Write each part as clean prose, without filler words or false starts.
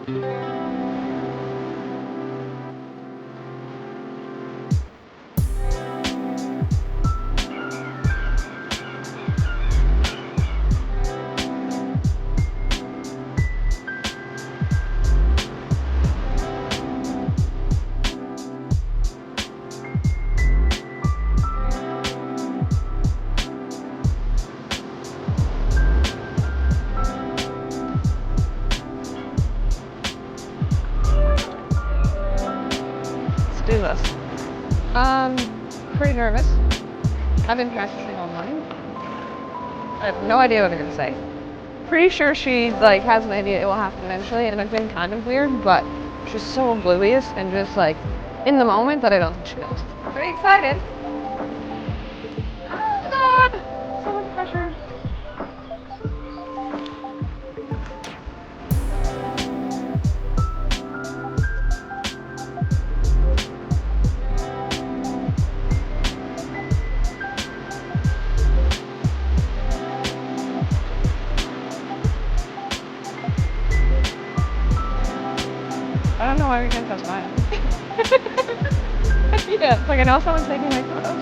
Do this. Pretty nervous. I've been practicing all morning. I have no idea what I'm gonna say. Pretty sure she like has an idea it will happen eventually, and I've been kind of weird, but she's so oblivious and just like in the moment that I don't think she knows. Pretty excited. Oh God! So much pressure. I don't know why we can't touch mine. Yeah, it's like I know someone's taking my photos.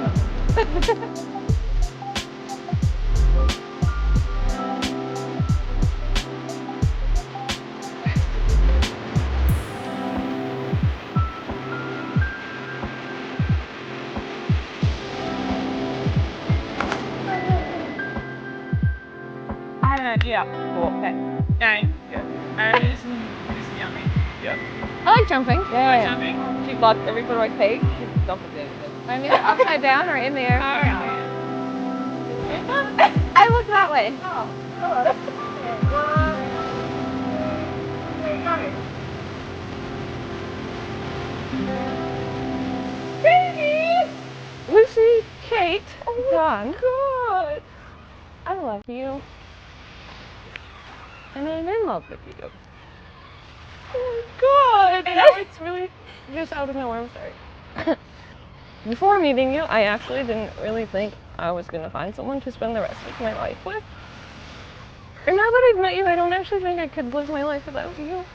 I had an idea. Cool. Okay. Yeah. Good. This is yummy. Yep. I like jumping. Yeah. Jumping. She blocked every photo I take. She's jumping. I mean, upside down or in the air. All right. I look that way. Oh. Hello. Baby! Lucy, Kate, John. God. I love you. And I'm in love with you. Oh my God! I know it's really just out of nowhere. I'm sorry. Before meeting you, I actually didn't really think I was gonna find someone to spend the rest of my life with. And now that I've met you, I don't actually think I could live my life without you.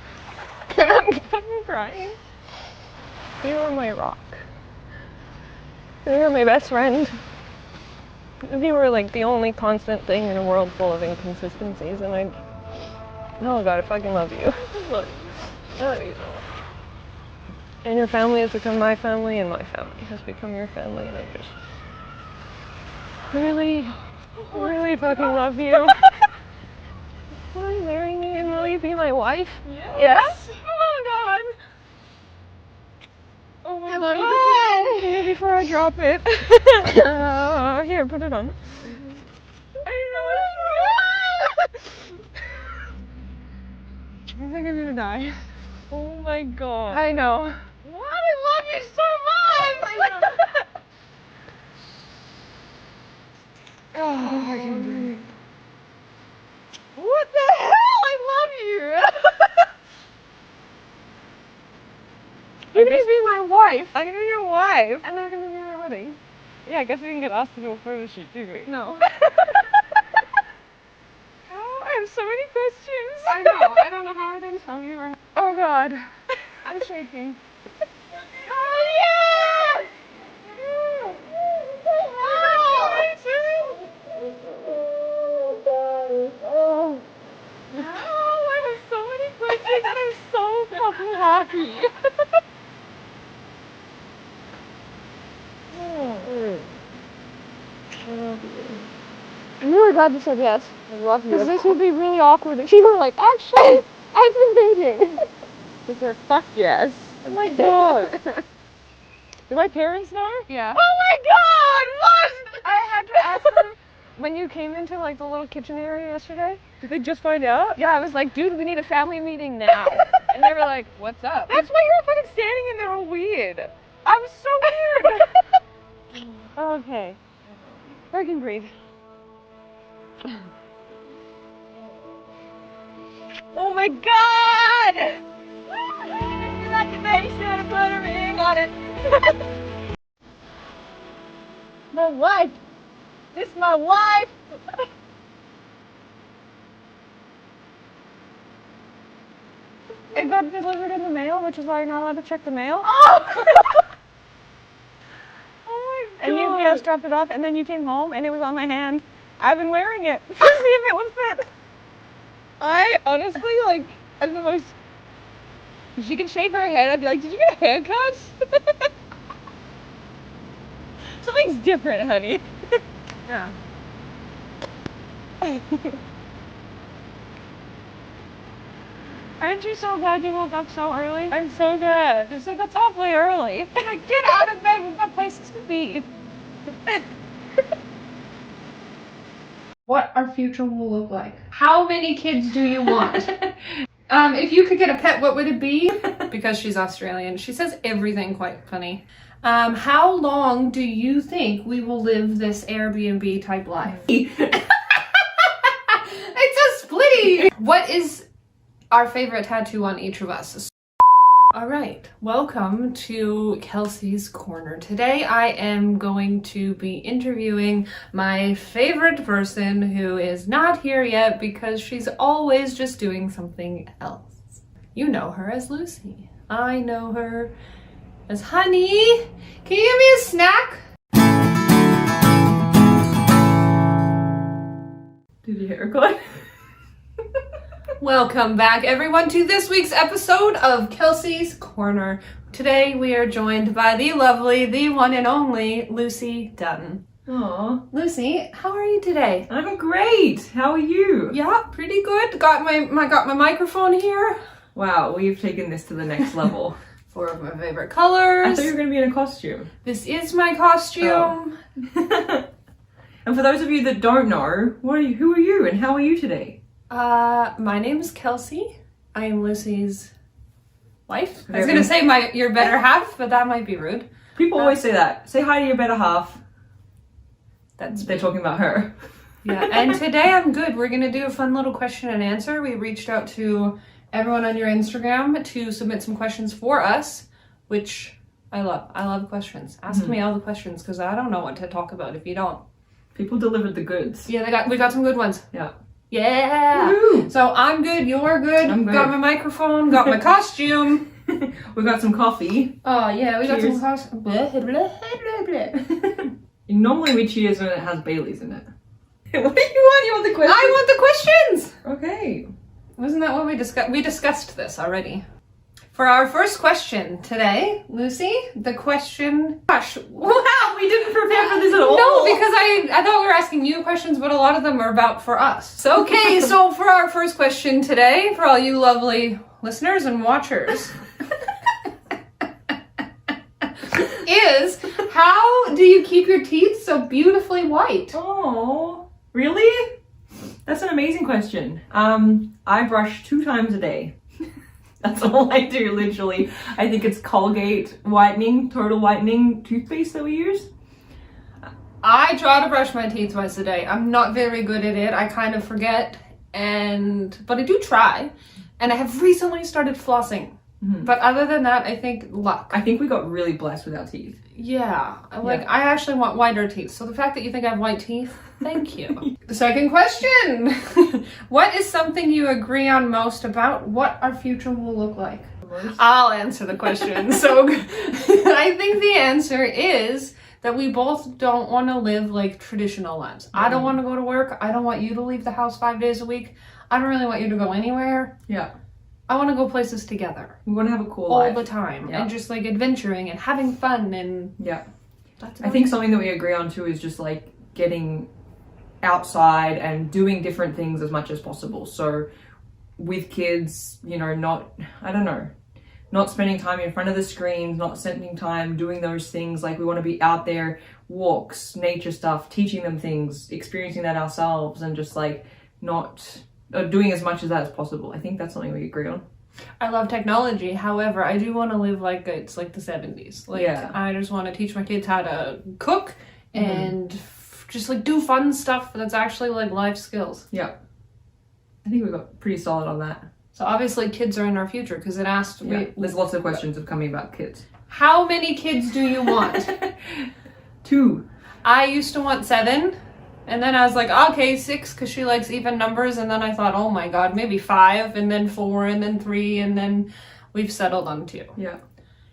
I'm fucking crying. You are my rock. You are my best friend. You were like the only constant thing in a world full of inconsistencies, and oh God, I fucking love you. I love you. I love you so much. And your family has become my family, and my family has become your family, and I just really, really fucking love you. Will you marry me and will you be my wife? Yes? Oh my God. Oh my God. Okay, before I drop it. Here, put it on. I know it's I think I'm gonna die. Oh my God. I know. What? I love you so much! Oh, I can breathe. What the hell? I love you! You're gonna be my wife. I'm gonna be your wife. And they're gonna be my wedding. Yeah, I guess we can get asked to do a photo shoot, too, right? No. Oh, I have so many questions. I know. I don't know how I'm gonna tell you. Oh God. I'm shaking. Oh yeah! Oh, I have so many questions and I'm so fucking happy. I'm really glad you said yes. I love you. Because this would be really awkward if you were like, actually, I've been thinking. Because they're fuck yes. Oh my God. Do my parents know? Yeah. Oh my God! What? I had to ask them when you came into like the little kitchen area yesterday. Did they just find out? Yeah, I was like, dude, we need a family meeting now. And they were like, what's up? That's why you're fucking standing in there all weird. I was so weird. Okay. I can breathe. Oh my God! You like the baby should have put a ring on it. My wife! This is my wife! It got delivered in the mail, which is why you're not allowed to check the mail. Oh! Oh my god. And UPS dropped it off, and then you came home, and it was on my hand. I've been wearing it to see if it would fit. I honestly, like, I don't know if she could shake her head, I'd be like, did you get a haircut? Something's different, honey. Yeah. Aren't you so glad you woke up so early? I'm so glad. It's like, it's awfully early. Like, get out of bed, we've got places to be. What our future will look like. How many kids do you want? If you could get a pet, what would it be? Because she's Australian. She says everything quite funny. How long do you think we will live this Airbnb type life? It's a splitty! What is our favorite tattoo on each of us? All right, welcome to Kelsey's Corner. Today I am going to be interviewing my favorite person who is not here yet because she's always just doing something else. You know her as Lucy. I know her as Honey. Can you give me a snack? Did you hear her going? Welcome back, everyone, to this week's episode of Kelsey's Corner. Today we are joined by the lovely, the one and only Lucy Dutton. Aw, Lucy, how are you today? I'm great. How are you? Yeah, pretty good. Got my microphone here. Wow, we've taken this to the next level. Four of my favorite I colors. thought you were going to be in a costume. This is my costume. And for those of you that don't know, who are you and how are you today? My name is Kelsey. I am Lucy's wife. I was Very- gonna say your better half, but that might be rude. People always say that. Say hi to your better half. That's They're talking about her. Yeah, and today I'm good. We're gonna do a fun little question and answer. We reached out to everyone on your Instagram to submit some questions for us, which I love. I love questions. Ask me all the questions because I don't know what to talk about if you don't. People delivered the goods. Yeah, we got some good ones. Yeah. Yeah. Woo! So I'm good. You're good. I'm good. Got my microphone. Got my costume. We got some coffee. Oh yeah, we got Cheers. some costume. Normally we cheers when it has Baileys in it. What do you want? You want the question? I want the questions. Okay. Wasn't that what we discussed? We discussed this already. For our first question today, Lucy, the question... Gosh, wow, We didn't prepare for this at all. No, because I thought we were asking you questions, but a lot of them are about for us. So, okay, so for our first question today, for all you lovely listeners and watchers, is how do you keep your teeth so beautifully white? Oh, really? That's an amazing question. I brush 2 times a day. That's all I do, literally. I think it's Colgate whitening, total whitening toothpaste that we use. I try to brush my teeth twice a day. I'm not very good at it. I kind of forget, but I do try. And I have recently started flossing. But other than that, I think luck. I think we got really blessed with our teeth. Yeah, I actually want whiter teeth. So the fact that you think I have white teeth, thank you. The second question. What is something you agree on most about what our future will look like? I'll answer the question. So I think the answer is that we both don't want to live like traditional lives. I don't want to go to work. I don't want you to leave the house 5 days a week. I don't really want you to go anywhere. Yeah. I want to go places together. We want to have a cool all life. the time. Yeah. And just like adventuring and having fun and... Yeah. That's I think something that we agree on too is just like getting outside and doing different things as much as possible. So with kids, not spending time in front of the screens, not spending time doing those things. Like we want to be out there, walks, nature stuff, teaching them things, experiencing that ourselves, and just like not doing as much of that as possible. I think that's something we agree on. I love technology. However, I do want to live like it's like the 70s. Like I just want to teach my kids how to cook and just like do fun stuff that's actually like life skills. Yeah. I think we got pretty solid on that. So obviously kids are in our future because it asked... There's lots of questions coming about kids. How many kids do you want? 2. I used to want 7. And then I was like, okay, 6, because she likes even numbers. And then I thought, oh my God, maybe 5, and then 4, and then 3, and then we've settled on 2. Yeah.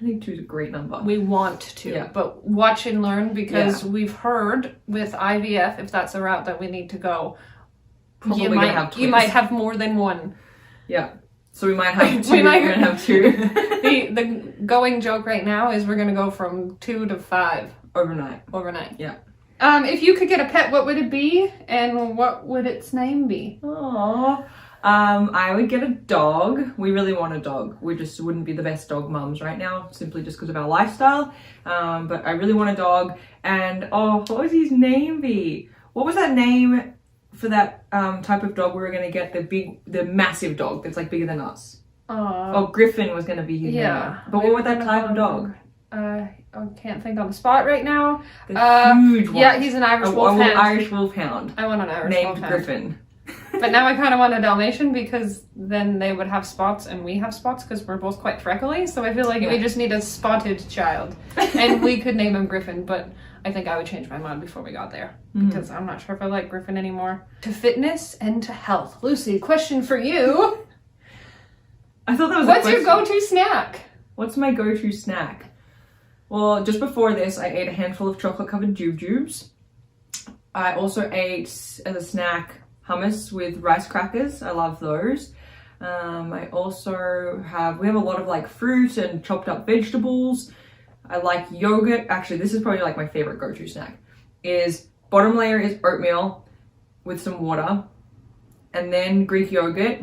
I think 2 is a great number. We want to, Yeah. but watch and learn, because we've heard with IVF, if that's a route that we need to go, Probably you gonna have twins. might have more than one. Yeah. So we might have 2. We might- We're gonna have 2 The going joke right now is we're gonna go from 2 to 5 overnight. overnight. Yeah. If you could get a pet, what would it be, and what would its name be? Aww. I would get a dog. We really want a dog. We just wouldn't be the best dog mums right now, simply just because of our lifestyle. But I really want a dog. And what would his name be? What was that name for that type of dog we were gonna get? The massive dog that's like bigger than us. Griffin was gonna be his name. But what was that type of dog? I can't think on the spot right now. The huge one. Yeah, he's an Irish Wolfhound. Irish Wolfhound. I want an Irish Named Wolfhound. Griffin. But now I kind of want a Dalmatian, because then they would have spots and we have spots, because we're both quite freckly. So I feel like we just need a spotted child. And we could name him Griffin, but I think I would change my mind before we got there, because I'm not sure if I like Griffin anymore. To fitness and to health. Lucy, question for you. I thought that was What's your go-to snack? What's my go-to snack? Well, just before this, I ate a handful of chocolate-covered jujubes. I also ate, as a snack, hummus with rice crackers. I love those. I also we have a lot of like fruit and chopped up vegetables. I like yogurt. Actually, this is probably like my favorite go-to snack. Bottom layer is oatmeal with some water, and then Greek yogurt,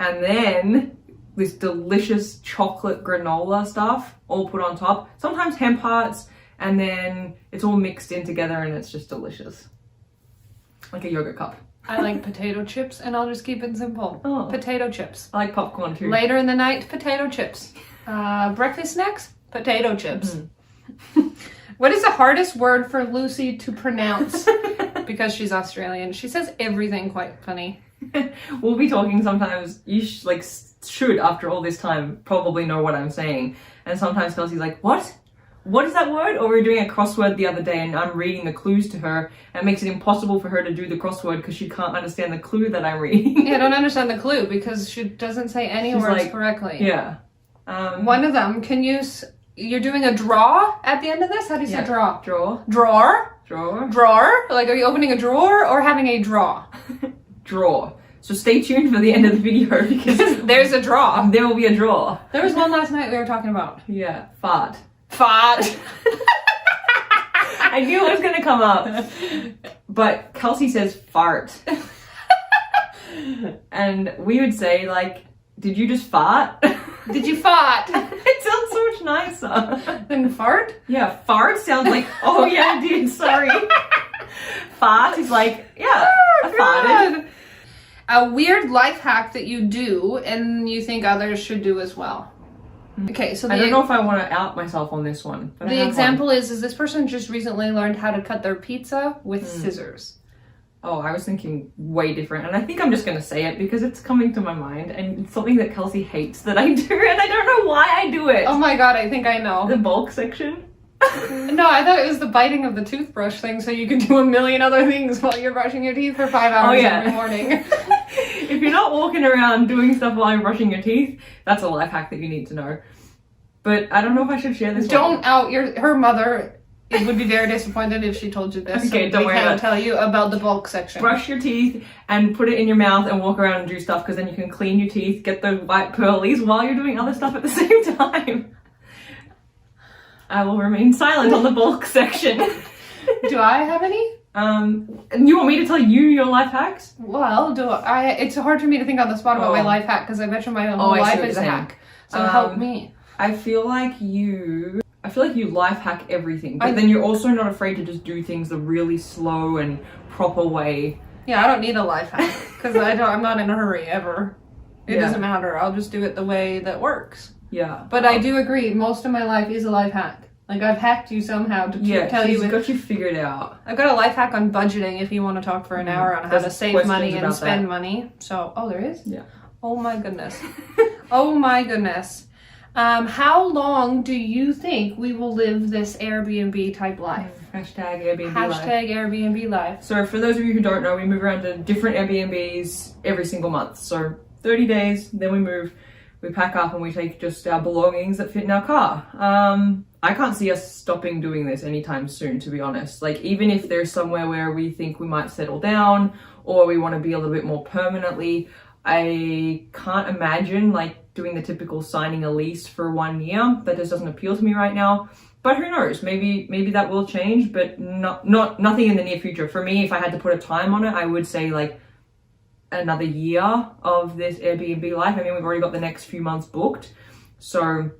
and then this delicious chocolate granola stuff all put on top. Sometimes hemp hearts, and then it's all mixed in together and it's just delicious. Like a yogurt cup. I like potato chips, and I'll just keep it simple. Potato chips. I like popcorn too. Later in the night, potato chips. Breakfast snacks, potato chips. What is the hardest word for Lucy to pronounce? Because she's Australian. She says everything quite funny. We'll be talking sometimes. You should, after all this time, probably know what I'm saying. And sometimes Kelsey's like, what? What is that word? Or we were doing a crossword the other day and I'm reading the clues to her. And it makes it impossible for her to do the crossword because she can't understand the clue that I'm reading. Yeah, I don't understand the clue because she doesn't say any words correctly. Yeah. One of them, you're doing a draw at the end of this? How do you say draw? Draw. Drawer? Drawer. Drawer? Like, are you opening a drawer or having a draw? Draw. So stay tuned for the end of the video because there's a draw. There will be a draw. There was one last night we were talking about. Yeah, fart. Fart. I knew it was gonna come up. But Kelsey says fart. And we would say like, did you just fart? Did you fart? It sounds so much nicer. Than fart? Yeah, fart sounds like, oh yeah, I did, sorry. Fart is like, yeah, I farted. A weird life hack that you do and you think others should do as well. Okay, so I don't know if I want to out myself on this one. But the example is this person just recently learned how to cut their pizza with scissors. Oh, I was thinking way different. And I think I'm just going to say it because it's coming to my mind. And it's something that Kelsey hates that I do. And I don't know why I do it. Oh my god, I think I know. The bulk section? No, I thought it was the biting of the toothbrush thing so you can do a million other things while you're brushing your teeth for 5 hours every morning. If you're not walking around doing stuff while you're brushing your teeth, that's a life hack that you need to know. But I don't know if I should share this Don't out her mother. It would be very disappointed if she told you this. Okay, so don't worry about it. We can't tell you about the bulk section. Brush your teeth and put it in your mouth and walk around and do stuff because then you can clean your teeth, get the white pearlies while you're doing other stuff at the same time. I will remain silent on the bulk section. Do I have any? And you want me to tell you your life hacks? Well, it's hard for me to think on the spot about my life hack because I bet you my whole life is a hack. So help me. I feel like you life hack everything, but then you're also not afraid to just do things the really slow and proper way. Yeah, I don't need a life hack because I'm not in a hurry ever. It doesn't matter. I'll just do it the way that works. Yeah. But I do agree, most of my life is a life hack. Like, I've hacked you somehow to tell you. Yeah, got you figured out. I've got a life hack on budgeting if you want to talk for an hour on how to save money and spend money. So, there is? Yeah. Oh my goodness. Oh my goodness. How long do you think we will live this Airbnb type life? Hashtag Airbnb life. Hashtag Airbnb life. So for those of you who don't know, we move around to different Airbnbs every single month. So 30 days, then we move, we pack up and we take just our belongings that fit in our car. I can't see us stopping doing this anytime soon, to be honest. Like, even if there's somewhere where we think we might settle down or we want to be a little bit more permanently, I can't imagine like doing the typical signing a lease for 1 year. That just doesn't appeal to me right now. But who knows? Maybe that will change, but nothing in the near future. For me, if I had to put a time on it, I would say like another year of this Airbnb life. I mean, we've already got the next few months booked, so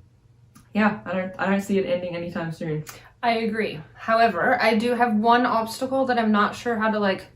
yeah, I don't see it ending anytime soon. I agree. However, I do have one obstacle that I'm not sure how to like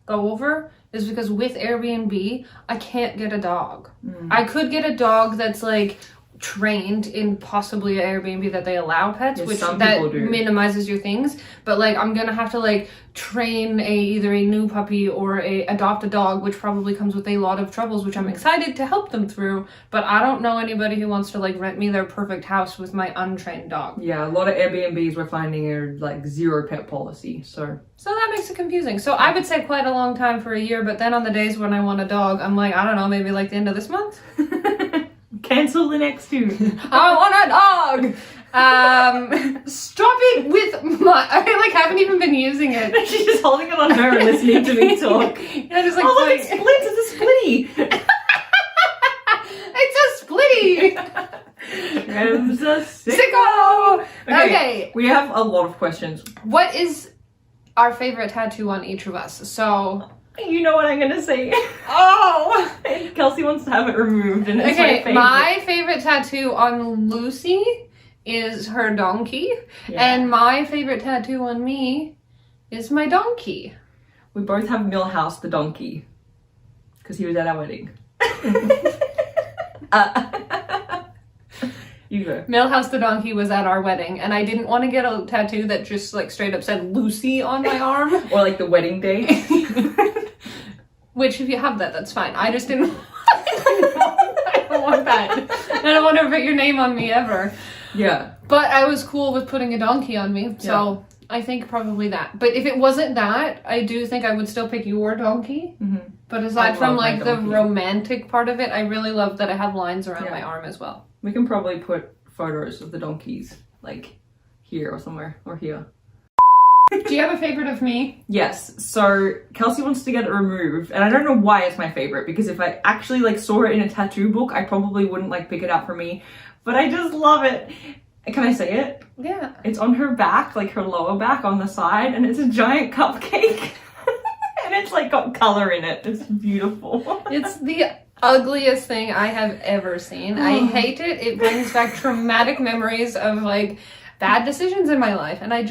go over, is because with Airbnb, I can't get a dog. I could get a dog that's like trained in possibly an Airbnb that they allow pets, Yes, which some that people do. minimizes your things, but like I'm gonna have to like train either a new puppy or adopt a dog, which probably comes with a lot of troubles, which I'm excited to help them through, but I don't know anybody who wants to like rent me their perfect house with my untrained dog. Yeah, a lot of Airbnbs we're finding are like 0 pet policy, so that makes it confusing. So I would say quite a long time for a year, but then on the days when I want a dog, I'm like, I don't know, maybe like the end of this month. cancel the next 2. I want a dog. Stop it with I like haven't even been using it. She's just holding it on her and listening to me talk. Yeah, just like Oh, look, playing. it splits. It's a splitty. It's a splitty. It's a Sicko. Okay. We have a lot of questions. What is our favorite tattoo on each of us? So You know what I'm gonna say. oh. Kelsey wants to have it removed, and it's Okay, my favorite. my favorite tattoo on Lucy is her donkey, Yeah. and my favorite tattoo on me is my donkey. We both have Millhouse the donkey, because he was at our wedding. You go. Millhouse the donkey was at our wedding, and I didn't want to get a tattoo that just like straight up said Lucy on my arm. Or like the wedding date. Which, if you have that, that's fine. I just didn't. I don't want that. I don't want to put your name on me ever. Yeah. But I was cool with putting a donkey on me, so I think probably that. But if it wasn't that, I do think I would still pick your donkey. Mm-hmm. But aside from love my like the donkey. romantic part of it, I really love that I have lines around Yeah. my arm as well. We can probably put photos of the donkeys, like here or somewhere, or here. Do you have a favorite of me? Yes, so Kelsey wants to get it removed, and I don't know why it's my favorite, because if I actually like saw it in a tattoo book, I probably wouldn't like pick it out for me, but I just love it. Can I say it? Yeah. It's on her back, like her lower back on the side, and it's a giant cupcake. And it's like got color in it. It's beautiful. It's the ugliest thing I have ever seen. I hate it. It brings back traumatic memories of like bad decisions in my life, and I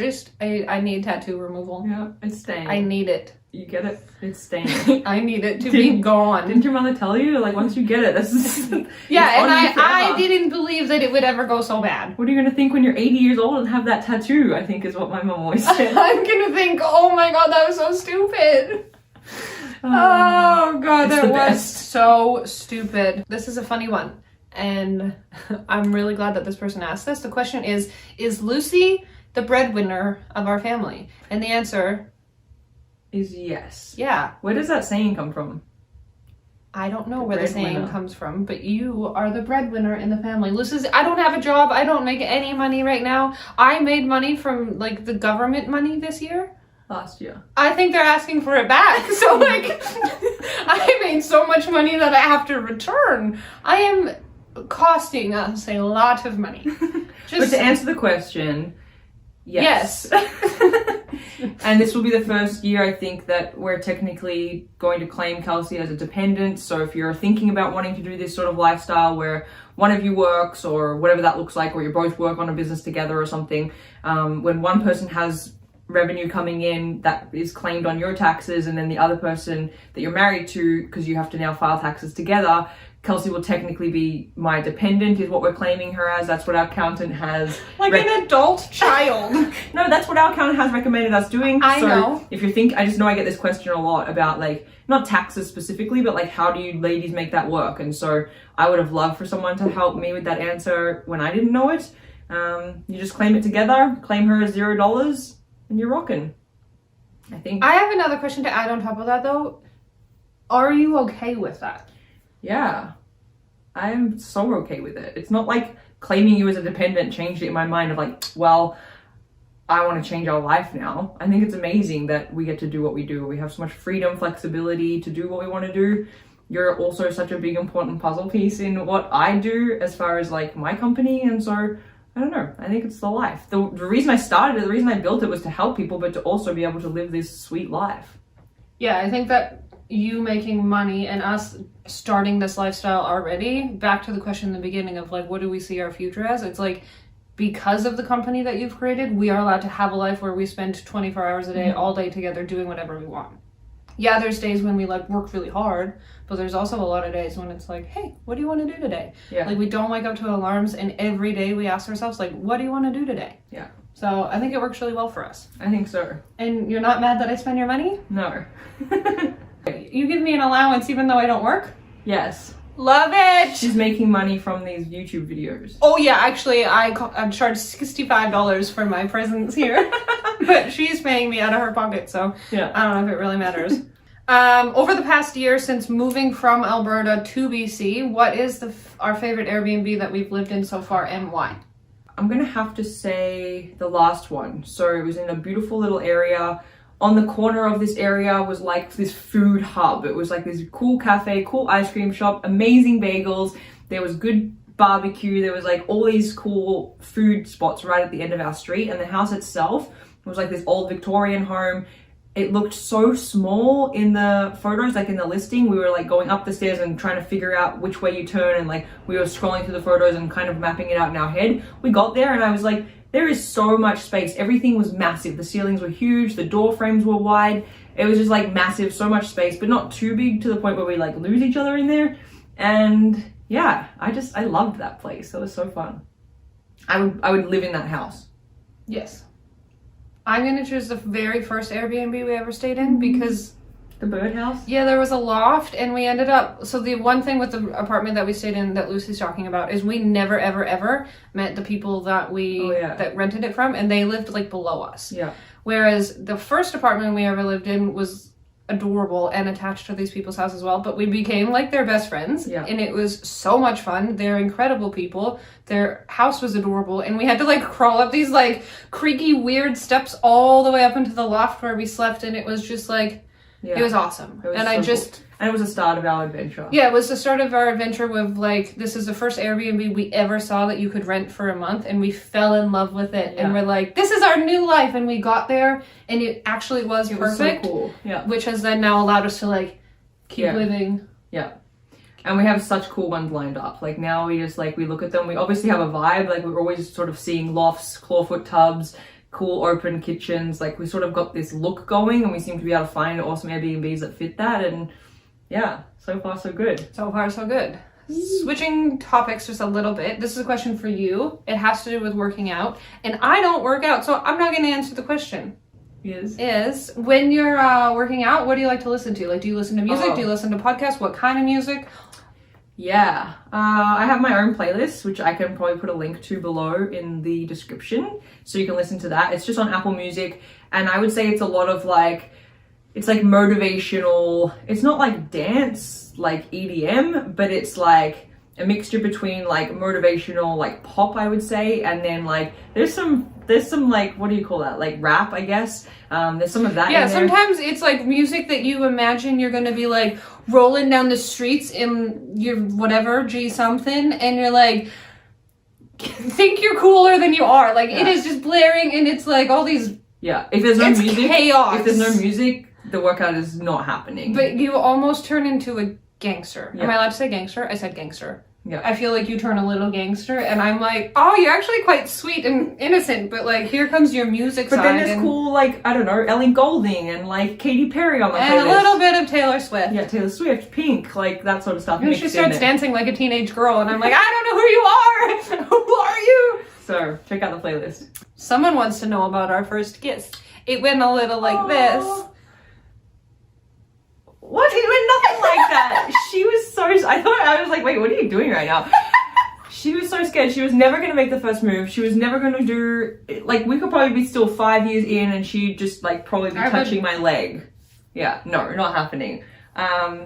need tattoo removal. Yeah, it's staying. I need it. You get it? It's staying. I need it to be gone. Didn't your mother tell you? Like, once you get it, this is... Yeah, and it's on you I forever. didn't believe that it would ever go so bad. What are you going to think when you're 80 years old and have that tattoo, I think is what my mom always said. I'm gonna think, oh my god, that was so stupid. Oh god, It's that the was best. so stupid. This is a funny one, and I'm really glad that this person asked this. The question is Lucy the breadwinner of our family? And the answer, Is yes. yeah. Where does that saying come from? I don't know The where the saying breadwinner. comes from, but you are the breadwinner in the family. Lucy's, I don't have a job. I don't make any money right now. I made money from like the government money this year. Last year. I think they're asking for it back. So like, I made so much money that I have to return. I am costing us a lot of money. But to answer the question, yes. And this will be the first year, I think, that we're technically going to claim Kelsey as a dependent. So if you're thinking about wanting to do this sort of lifestyle where one of you works or whatever that looks like, or you both work on a business together or something, when one person has revenue coming in that is claimed on your taxes, and then the other person that you're married to, because you have to now file taxes together, Kelsey will technically be my dependent, is what we're claiming her as. That's what our accountant has. Like an adult child. No, that's what our accountant has recommended us doing. I so know. If you think, I just know I get this question a lot about like, not taxes specifically, but like how do you ladies make that work? And so I would have loved for someone to help me with that answer when I didn't know it. You just claim it together, claim her as $0, and you're rocking. I think. I have another question to add on top of that though. Are you okay with that? Yeah. I'm so okay with it. It's not like claiming you as a dependent changed it in my mind of like, well, I want to change our life now. I think it's amazing that we get to do what we do. We have so much freedom, flexibility to do what we want to do. You're also such a big important puzzle piece in what I do as far as like my company, and so I don't know, I think it's the life. The reason I started it, the reason I built it was to help people, but to also be able to live this sweet life. Yeah, I think that you making money and us starting this lifestyle already, back to the question in the beginning of like, what do we see our future as? It's like, because of the company that you've created, we are allowed to have a life where we spend 24 hours a day, all day together doing whatever we want. Yeah, there's days when we like work really hard, but there's also a lot of days when it's like, hey, what do you want to do today? Yeah. Like we don't wake up to alarms, and every day we ask ourselves like, what do you want to do today? Yeah. So I think it works really well for us. I think so. And you're not mad that I spend your money? No. You give me an allowance even though I don't work? Yes. Love it! She's making money from these YouTube videos. Oh yeah, actually I charged $65 for my presence here. But she's paying me out of her pocket, so Yeah. I don't know if it really matters. Over the past year since moving from Alberta to BC, what is our favorite Airbnb that we've lived in so far, and why? I'm gonna have to say the last one. So it was in a beautiful little area. On the corner of this area was like this food hub. It was like this cool cafe, cool ice cream shop, amazing bagels. There was good barbecue. There was like all these cool food spots right at the end of our street. And the house itself was like this old Victorian home. It looked so small in the photos, like in the listing. We were like going up the stairs and trying to figure out which way you turn, and like we were scrolling through the photos and kind of mapping it out in our head. We got there and I was like, there is so much space. Everything was massive. The ceilings were huge. The door frames were wide. It was just like massive, so much space, but not too big to the point where we like lose each other in there. And yeah, I loved that place. It was so fun. I would live in that house. Yes. I'm gonna choose the very first Airbnb we ever stayed in because The birdhouse? yeah, there was a loft, and we ended up, so the one thing with the apartment that we stayed in that Lucy's talking about is we never ever ever met the people that that rented it from, and they lived like below us. Yeah. Whereas the first apartment we ever lived in was adorable and attached to these people's house as well, but we became like their best friends. Yeah. And it was so much fun. They're incredible people. Their house was adorable, and we had to like crawl up these like creaky weird steps all the way up into the loft where we slept, and it was just like it was awesome. It was and so I just cool. And it was the start of our adventure. yeah, it was the start of our adventure with like, this is the first Airbnb we ever saw that you could rent for a month, and we fell in love with it. And we're like, this is our new life. And we got there and it actually was perfect. So cool. Yeah. Which has then now allowed us to like keep living. Yeah. And we have such cool ones lined up. Like now we just like, we look at them. We obviously have a vibe. Like we're always sort of seeing lofts, clawfoot tubs, cool open kitchens. Like we sort of got this look going, and we seem to be able to find awesome Airbnbs that fit that. And yeah, so far so good. So far so good. Switching topics just a little bit. This is a question for you. It has to do with working out. And I don't work out, so I'm not going to answer the question. Yes. Is when you're working out, what do you like to listen to? Like, do you listen to music? Do you listen to podcasts? What kind of music? Yeah, I have my own playlist, which I can probably put a link to below in the description, so you can listen to that. It's just on Apple Music, and I would say it's a lot of like, it's like motivational. It's not like dance, like EDM, but it's like a mixture between like motivational, like pop, I would say, and then like there's some like, what do you call that? Like rap, I guess. There's some of that. Yeah, in there. sometimes it's like music that you imagine you're gonna be like rolling down the streets in your whatever G something, and you're like, think you're cooler than you are. Like it is just blaring, and it's like all these. Yeah, if there's no it's music, chaos. If there's no music, the workout is not happening. But you almost turn into a gangster. Yeah. Am I allowed to say gangster? I said gangster. Yeah. I feel like you turn a little gangster, and I'm like, oh, you're actually quite sweet and innocent, but like here comes your music But side. then there's cool, like, I don't know, Ellie Goulding and like Katy Perry on my and playlist. a little bit of Taylor Swift. Yeah, Taylor Swift, Pink, like that sort of stuff. And mixed she in starts there. dancing like a teenage girl, and I'm like, I don't know who you are. Who are you? So check out the playlist. Someone wants to know about our first kiss. It went a little like this. What? It went nothing like that. She was so. I was like, wait, what are you doing right now? She was so scared. She was never going to make the first move. She was never going to do, like, we could probably be still 5 years in and she'd just, like, probably be touching my leg. Yeah, no, not happening.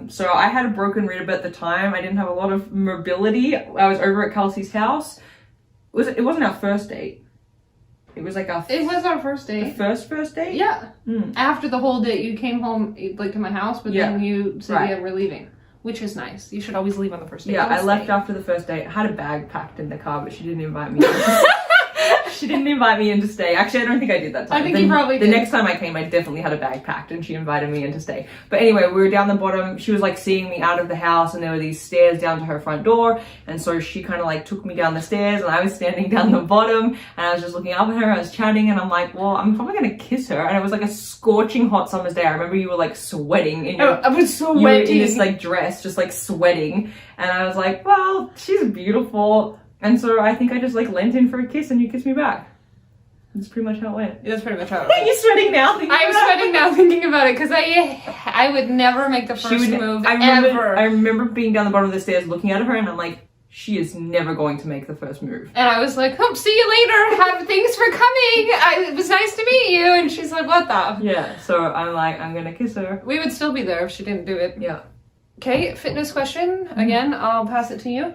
So I had a broken rib at the time. I didn't have a lot of mobility. I was over at Kelsey's house. It wasn't our first date. It was like It was our first date. The first date? Yeah. Mm. After the whole date, you came home, like, to my house, but then you said, right. yeah, we're leaving. Which is nice. You should always leave on the first date. Yeah, Don't I left stay. after the first date. I had a bag packed in the car, but she didn't invite me. She didn't invite me in to stay. Actually, I don't think I did that time. I think you probably did. The next time I came, I definitely had a bag packed and she invited me in to stay. But anyway, we were down the bottom. She was like seeing me out of the house and there were these stairs down to her front door. And so she kind of like took me down the stairs and I was standing down the bottom and I was just looking up at her. I was chatting and I'm like, well, I'm probably going to kiss her. And it was like a scorching hot summer's day. I remember you were like sweating in your... I was so You were wet. in this like dress, just like sweating. And I was like, well, she's beautiful. And so I think I just like leant in for a kiss and you kissed me back. That's pretty much how it went. That's pretty much how it Are went. you sweating now? I'm sweating now thinking about it because I would never make the first move ever. I remember being down the bottom of the stairs looking at her and I'm like, she is never going to make the first move. And I was like, hope, see you later. Thanks for coming. It was nice to meet you. And she's like, what the? Yeah, so I'm like, I'm gonna kiss her. We would still be there if she didn't do it. Yeah. Okay, fitness question. Again, I'll pass it to you.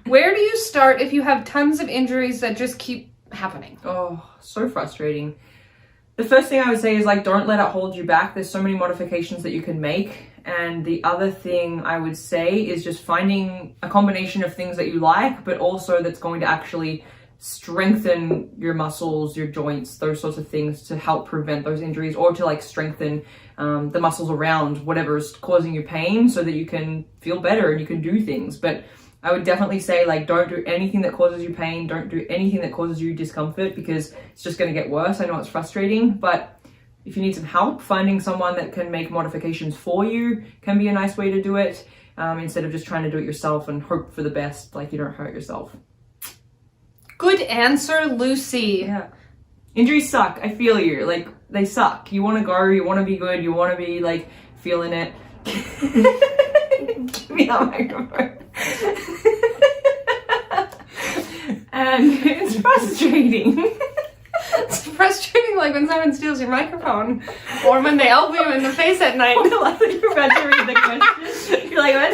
Where do you start if you have tons of injuries that just keep happening? Oh, so frustrating. The first thing I would say is like, don't let it hold you back. There's so many modifications that you can make. And the other thing I would say is just finding a combination of things that you like, but also that's going to actually strengthen your muscles, your joints, those sorts of things to help prevent those injuries or to like strengthen the muscles around whatever is causing you pain so that you can feel better and you can do things. But I would definitely say like, don't do anything that causes you pain. Don't do anything that causes you discomfort because it's just going to get worse. I know it's frustrating, but if you need some help, finding someone that can make modifications for you can be a nice way to do it instead of just trying to do it yourself and hope for the best, like you don't hurt yourself. Good answer, Lucy. Yeah. Injuries suck. I feel you. Like, they suck. You want to go, you want to be good, you want to be like feeling it. Give me that microphone. And it's frustrating. It's frustrating like when someone steals your microphone or when they elbow you in the face at night. I thought you were about to read the question. You're like, what?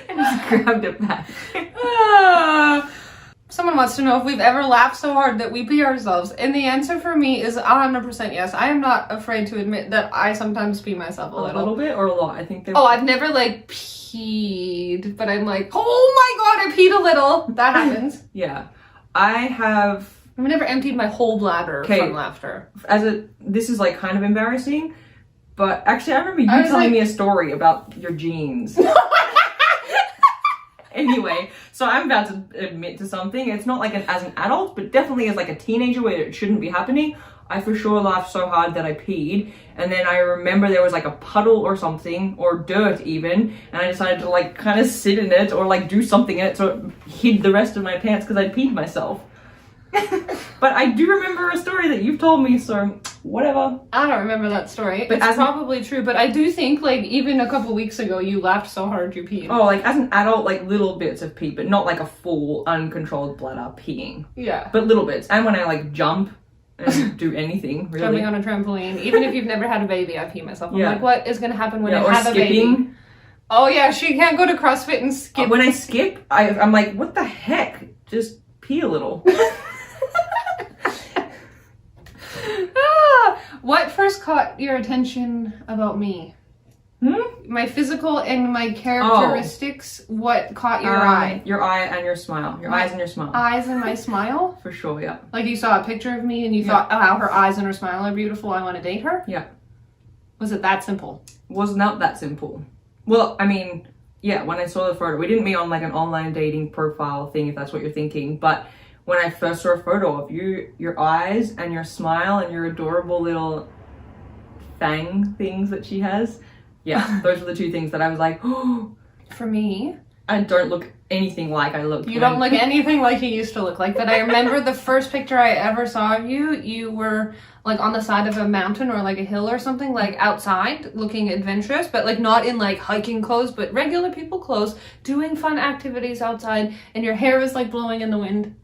I just grabbed it back. Someone wants to know if we've ever laughed so hard that we pee ourselves. And the answer for me is 100% yes. I am not afraid to admit that I sometimes pee myself a A little. little bit or a lot? I think Oh, I've never like peed, but I'm like, oh my god, I peed a little. That happens. Yeah. I have... I've never emptied my whole bladder Okay. from laughter. This is like kind of embarrassing, but actually I remember you telling like- me a story about your jeans. Anyway, so I'm about to admit to something. It's not like as an adult, but definitely as like a teenager where it shouldn't be happening. I for sure laughed so hard that I peed. And then I remember there was like a puddle or something, or dirt even, and I decided to like kind of sit in it or like do something in it so it hid the rest of my pants because I'd peed myself. But I do remember a story that you've told me, so whatever. I don't remember that story. But It's as probably true, but I do think like even a couple weeks ago you laughed so hard you peed. Oh, like as an adult, like little bits of pee, but not like a full uncontrolled bladder peeing. Yeah. But little bits. And when I like jump and do anything, really. Jumping on a trampoline. Even if you've never had a baby, I pee myself. I'm Yeah. like, what is gonna happen when I or have a baby? skipping. Oh yeah, she can't go to CrossFit and skip. When I skip, I'm like, what the heck? Just pee a little. What first caught your attention about me? My physical and my characteristics. What caught your eye? Your eye and your smile. Your eyes and your smile. Eyes and my smile? For sure, yeah. Like you saw a picture of me and you thought, oh, wow, her eyes and her smile are beautiful. I want to date her? Yeah. Was it that simple? Was not that simple. Well, I mean, yeah, when I saw the photo, we didn't meet on like an online dating profile thing, if that's what you're thinking, but when I first saw a photo of you, your eyes and your smile and your adorable little fang things that she has, yeah, those were the two things that I was like, oh. For me, I don't look anything like I look. You don't look anything like you used to look like, but I remember the first picture I ever saw of you, you were like on the side of a mountain or like a hill or something, like outside looking adventurous, but like not in like hiking clothes, but regular people clothes, doing fun activities outside, and your hair was like blowing in the wind.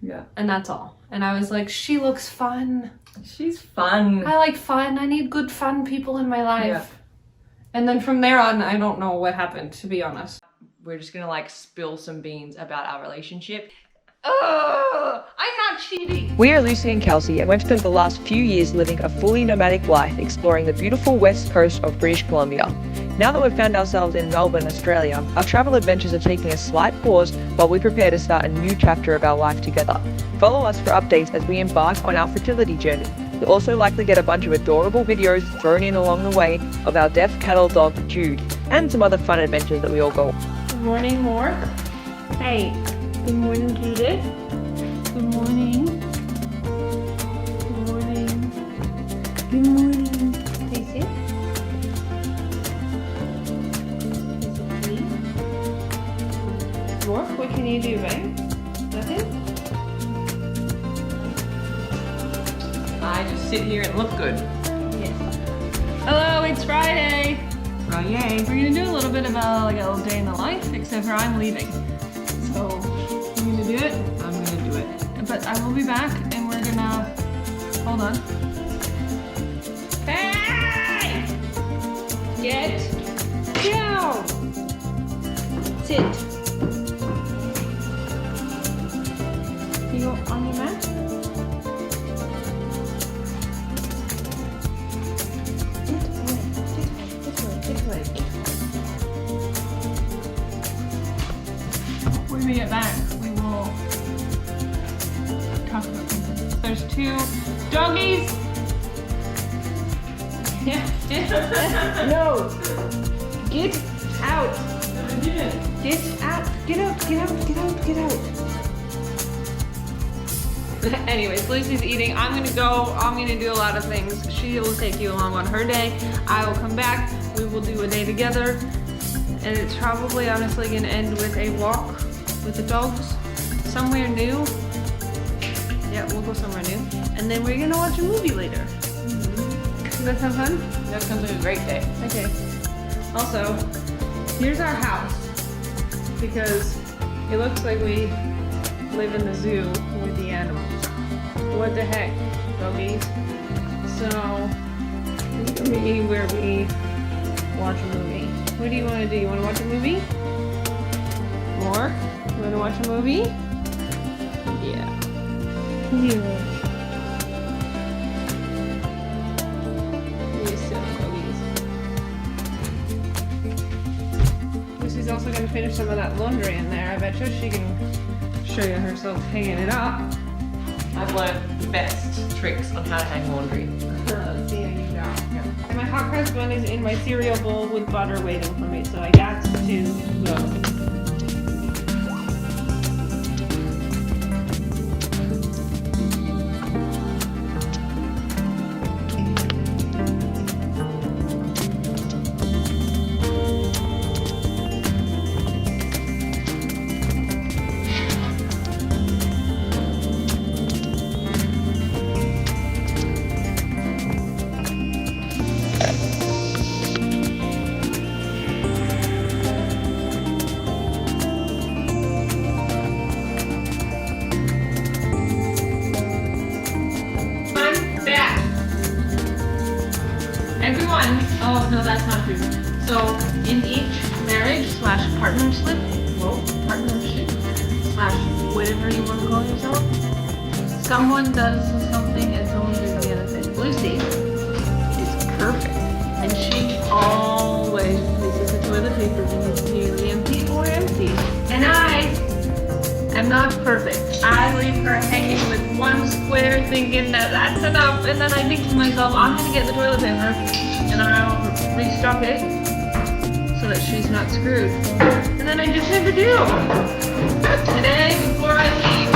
Yeah. And that's all. And I was like, she looks fun. She's fun. I like fun. I need good fun people in my life. Yeah. And then from there on, I don't know what happened, to be honest. We're just gonna like spill some beans about our relationship. I'm not cheating. We are Lucy and Kelsey, and we've spent the last few years living a fully nomadic life exploring the beautiful west coast of British Columbia. Now that we've found ourselves in Melbourne, Australia, our travel adventures are taking a slight pause while we prepare to start a new chapter of our life together. Follow us for updates as we embark on our fertility journey. You'll also likely get a bunch of adorable videos thrown in along the way of our deaf cattle dog, Jude, and some other fun adventures that we all go on. Good morning, Mork. Hey. Good morning, Judith. Good morning. Good morning. Good morning. Stacey. Mork, what can you do, babe? Nothing? I just sit here and look good. Hello, it's Friday. Oh yay. We're gonna do a little bit of a little day in the life, except for I'm leaving. So, I'm gonna do it. I'm gonna do it. But I will be back and we're gonna, hold on. Hey! Get down! Sit. You go on your mat? This way. When we get back, we will talk about something. There's two doggies. No. Get out. Get out. Get out. Get out. Get out. Get out. Anyways, Lucy's eating. I'm gonna go. I'm gonna do a lot of things. She will take you along on her day. I will come back. We will do a day together. And it's probably honestly gonna end with a walk with the dogs somewhere new. Yeah, we'll go somewhere new. And then we're gonna watch a movie later. Does that sound fun? That sounds like a great day. Okay. Also, here's our house. Because it looks like we live in the zoo with the animals. What the heck, doggies? So, this is gonna be where we watch a movie. What do you want to do? You want to watch a movie? More? You want to watch a movie? Yeah. Yeah. You silly doggies. Lucy's also going to finish some of that laundry in there. I bet you she can show you herself hanging it up. I've learned the best tricks on how to hang laundry. There you go. And my hot cross bun is in my cereal bowl with butter waiting for me, so I got to go. Everyone, oh no, that's not true. So in each marriage / partnership, / whatever you want to call yourself, someone does something and someone does the other thing. Lucy is perfect, and she always places the toilet paper nearly empty or empty. And I am not perfect. I leave her hanging with one square thinking that that's enough, and then I think to myself, I'm gonna get the toilet paper and I'll restock it so that she's not screwed. And then I just never do. Today, before I leave,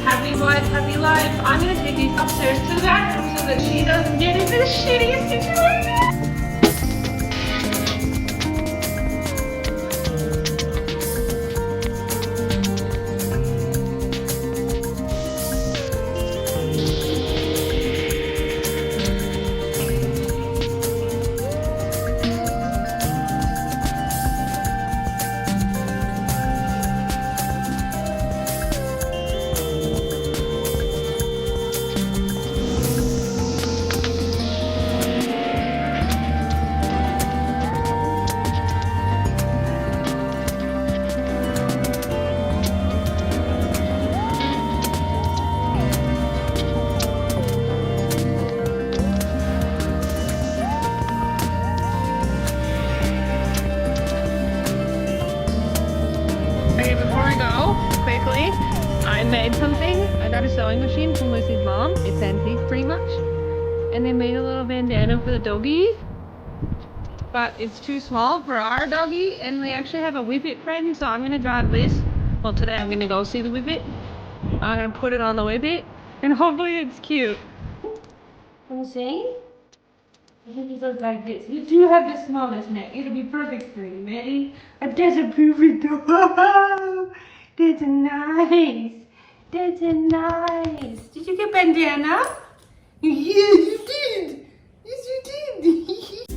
happy wife, happy life, I'm gonna take you upstairs to the bathroom so that she doesn't get into the shittiest situation. made something. I got a sewing machine from Lucy's mom. It's antique pretty much. And they made a little bandana for the doggy. But it's too small for our doggy. And we actually have a whippet friend, so I'm gonna drive this. Well, today I'm gonna go see the whippet. I'm gonna put it on the whippet. And hopefully it's cute. Wanna see? I think it looks like this. You do have the smallest neck. It'll be perfect for you, Maddie. That's a perfect dog. That's nice. That's nice. Did you get bandana? Yes, you did. Yes, you did.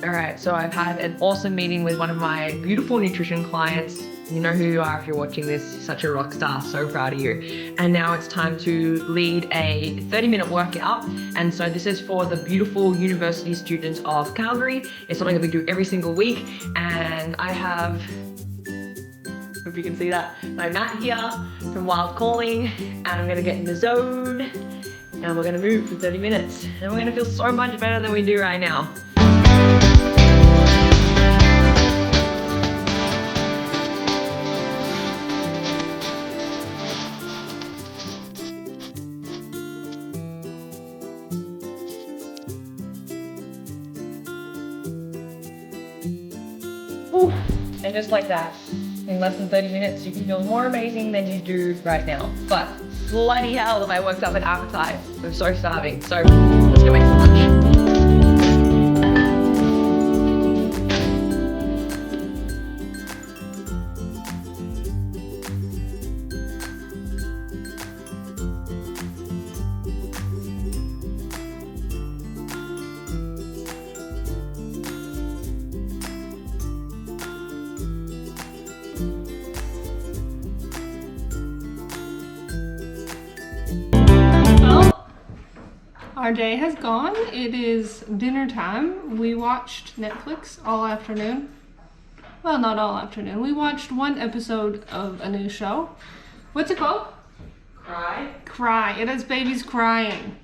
Alright, so I've had an awesome meeting with one of my beautiful nutrition clients. You know who you are if you're watching this, such a rock star, so proud of you. And now it's time to lead a 30-minute workout. And so this is for the beautiful university students of Calgary. It's something that we do every single week. And I have, if you can see that, my mat here from Wild Calling. And I'm gonna get in the zone. And we're gonna move for 30 minutes. And we're gonna feel so much better than we do right now. And just like that, in less than 30 minutes, you can feel more amazing than you do right now. But bloody hell, have I worked up an appetite. I'm so starving. So let's go make some lunch. Our day has gone. It is dinner time. We watched Netflix all afternoon. Well, not all afternoon. We watched one episode of a new show. What's it called? Cry. It has babies crying.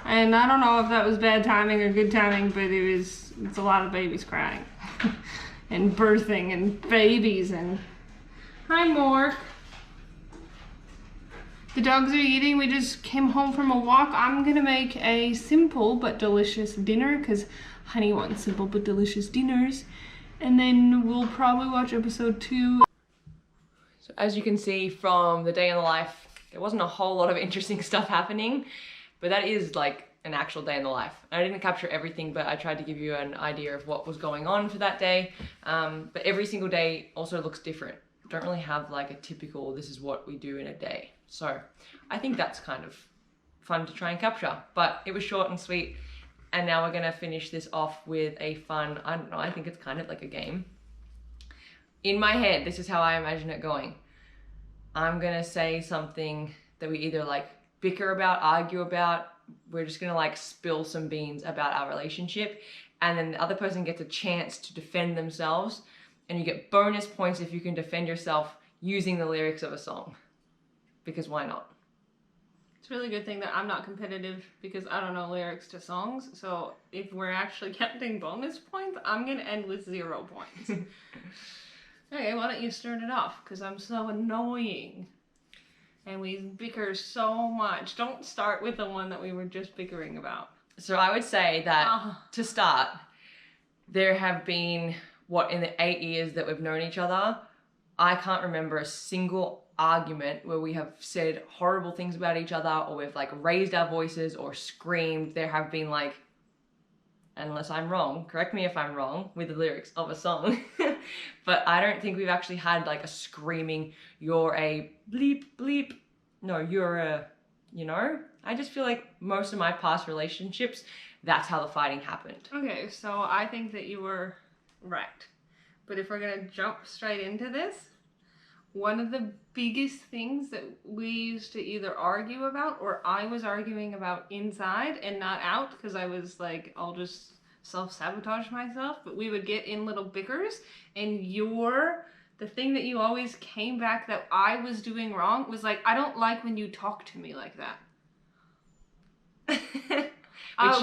And I don't know if that was bad timing or good timing, but it's a lot of babies crying. And birthing and babies and... Hi, Mork. The dogs are eating. We just came home from a walk. I'm gonna make a simple but delicious dinner because Honey wants simple but delicious dinners. And then we'll probably watch episode 2. So as you can see from the day in the life, there wasn't a whole lot of interesting stuff happening, but that is like an actual day in the life. I didn't capture everything, but I tried to give you an idea of what was going on for that day. But every single day also looks different. Don't really have like a typical, this is what we do in a day. So I think that's kind of fun to try and capture, but it was short and sweet. And now we're gonna finish this off with a fun, I don't know, I think it's kind of like a game. In my head, this is how I imagine it going. I'm gonna say something that we either like bicker about, argue about, we're just gonna like spill some beans about our relationship, and then the other person gets a chance to defend themselves, and you get bonus points if you can defend yourself using the lyrics of a song. Because why not? It's a really good thing that I'm not competitive because I don't know lyrics to songs. So if we're actually counting bonus points, I'm gonna end with 0 points. Okay, why don't you start it off? Because I'm so annoying. And we bicker so much. Don't start with the one that we were just bickering about. So I would say that to start, there have been, what, in the 8 years that we've known each other, I can't remember a single argument where we have said horrible things about each other, or we've like raised our voices or screamed, there have been like, unless I'm wrong, correct me if I'm wrong with the lyrics of a song, but I don't think we've actually had like a screaming, you're a bleep bleep, no, you're a, you know? I just feel like most of my past relationships, that's how the fighting happened. Okay, so I think that you were right. But if we're gonna jump straight into this, one of the biggest things that we used to either argue about, or I was arguing about inside and not out, because I was like, I'll just self-sabotage myself, but we would get in little bickers, and the thing that you always came back that I was doing wrong was like, I don't like when you talk to me like that.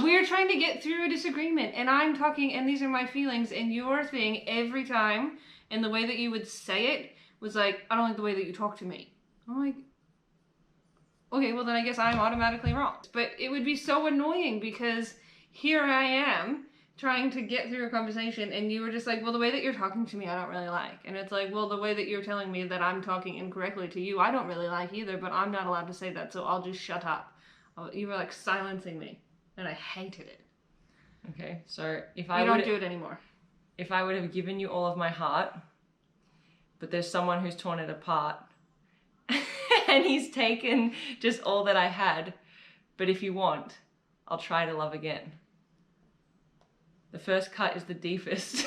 We're trying to get through a disagreement, and I'm talking, and these are my feelings, and your thing every time, and the way that you would say it was like, I don't like the way that you talk to me. I'm like, okay, well then I guess I'm automatically wrong. But it would be so annoying because here I am trying to get through a conversation, and you were just like, well, the way that you're talking to me, I don't really like. And it's like, well, the way that you're telling me that I'm talking incorrectly to you, I don't really like either, but I'm not allowed to say that, so I'll just shut up. You were like silencing me, and I hated it. Okay, so if I don't do it anymore. If I would have given you all of my heart, but there's someone who's torn it apart and he's taken just all that I had, but if you want, I'll try to love again. The first cut is the deepest.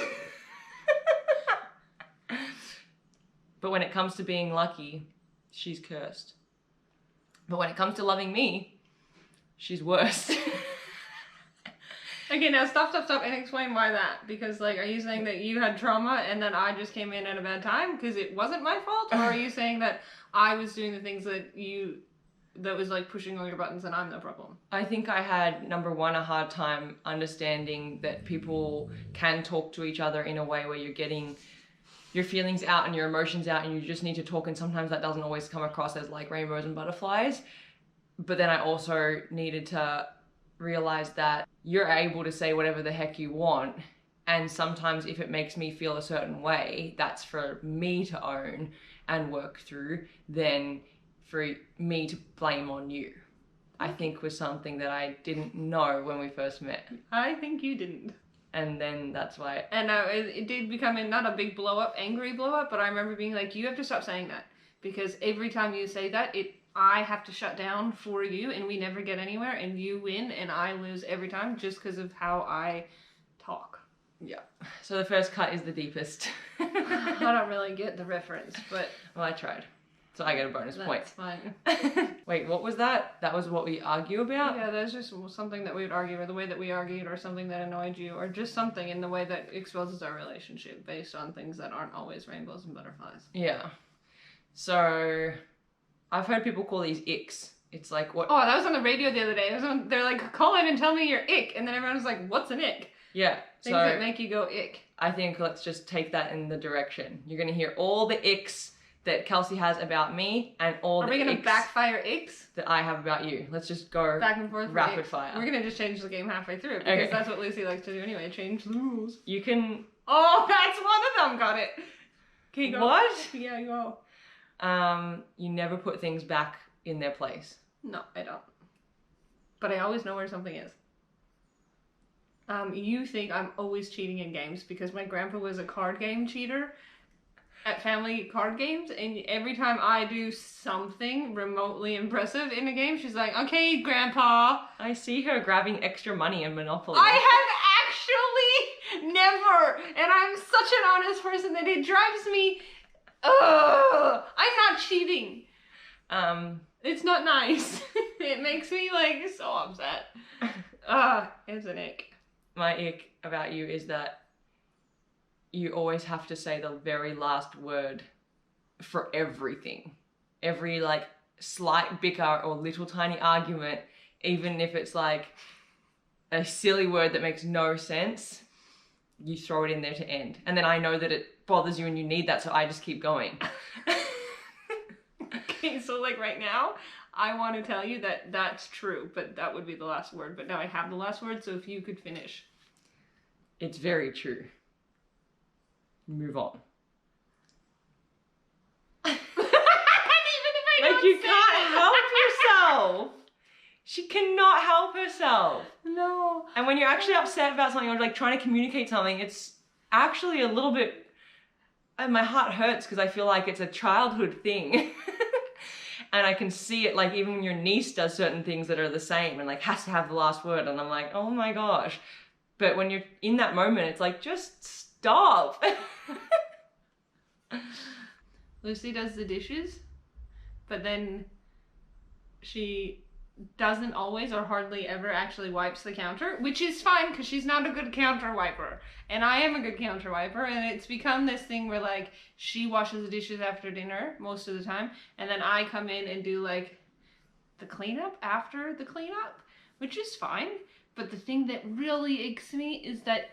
But when it comes to being lucky, she's cursed. But when it comes to loving me, she's worse. Okay, now stop, and explain why that. Because, like, are you saying that you had trauma and that I just came in at a bad time because it wasn't my fault? Or are you saying that I was doing the things that was, like, pushing all your buttons and I'm the problem? I think I had, number one, a hard time understanding that people can talk to each other in a way where you're getting your feelings out and your emotions out and you just need to talk, and sometimes that doesn't always come across as, like, rainbows and butterflies. But then I also needed to realize that you're able to say whatever the heck you want, and sometimes if it makes me feel a certain way, that's for me to own and work through, than for me to blame on you. I think was something that I didn't know when we first met. I think you didn't. And then that's why... And it did become not a big blow up, angry blow up, but I remember being like, you have to stop saying that. Because every time you say that, I have to shut down for you, and we never get anywhere, and you win and I lose every time just because of how I talk. Yeah. So the first cut is the deepest. I don't really get the reference, but... Well, I tried. So I get a bonus point. That's fine. Wait, what was that? That was what we argue about? Yeah, that's just something that we would argue, or the way that we argued, or something that annoyed you, or just something in the way that exposes our relationship based on things that aren't always rainbows and butterflies. Yeah. So... I've heard people call these icks. It's like what... Oh, that was on the radio the other day. They're like, call in and tell me your ick. And then everyone was like, what's an ick? Yeah. Things that make you go ick. I think let's just take that in the direction. You're going to hear all the icks that Kelsey has about me, and all the icks... Are we going to backfire icks? ...that I have about you. Let's just go back and forth rapid fire. We're going to just change the game halfway through, because that's what Lucy likes to do anyway, change the rules. You can... Oh, that's one of them! Got it. Okay, go. What? Yeah, go. You never put things back in their place. No, I don't. But I always know where something is. You think I'm always cheating in games because my grandpa was a card game cheater at family card games, and every time I do something remotely impressive in a game, she's like, okay, Grandpa. I see her grabbing extra money in Monopoly. I have actually never, and I'm such an honest person that it drives me... Ugh! I'm not cheating. It's not nice. It makes me like so upset. It's an ick. My ick about you is that you always have to say the very last word for everything. Every like slight bicker or little tiny argument, even if it's like a silly word that makes no sense, you throw it in there to end. And then I know that it bothers you and you need that, so I just keep going. Okay, so like right now, I want to tell you that that's true, but that would be the last word. But now I have the last word, so if you could finish. It's very true. Move on. I Like, you can't help yourself. She cannot help herself. No. And when you're actually upset about something or like trying to communicate something, it's actually a little bit, and my heart hurts because I feel like it's a childhood thing. And I can see it, like even when your niece does certain things that are the same and like has to have the last word, and I'm like, oh my gosh. But when you're in that moment, it's like, just stop. Lucy does the dishes, but then she doesn't always or hardly ever actually wipes the counter, which is fine because she's not a good counter wiper. And I am a good counter wiper, and it's become this thing where like she washes the dishes after dinner most of the time, and then I come in and do like the cleanup after the cleanup, which is fine. But the thing that really icks me is that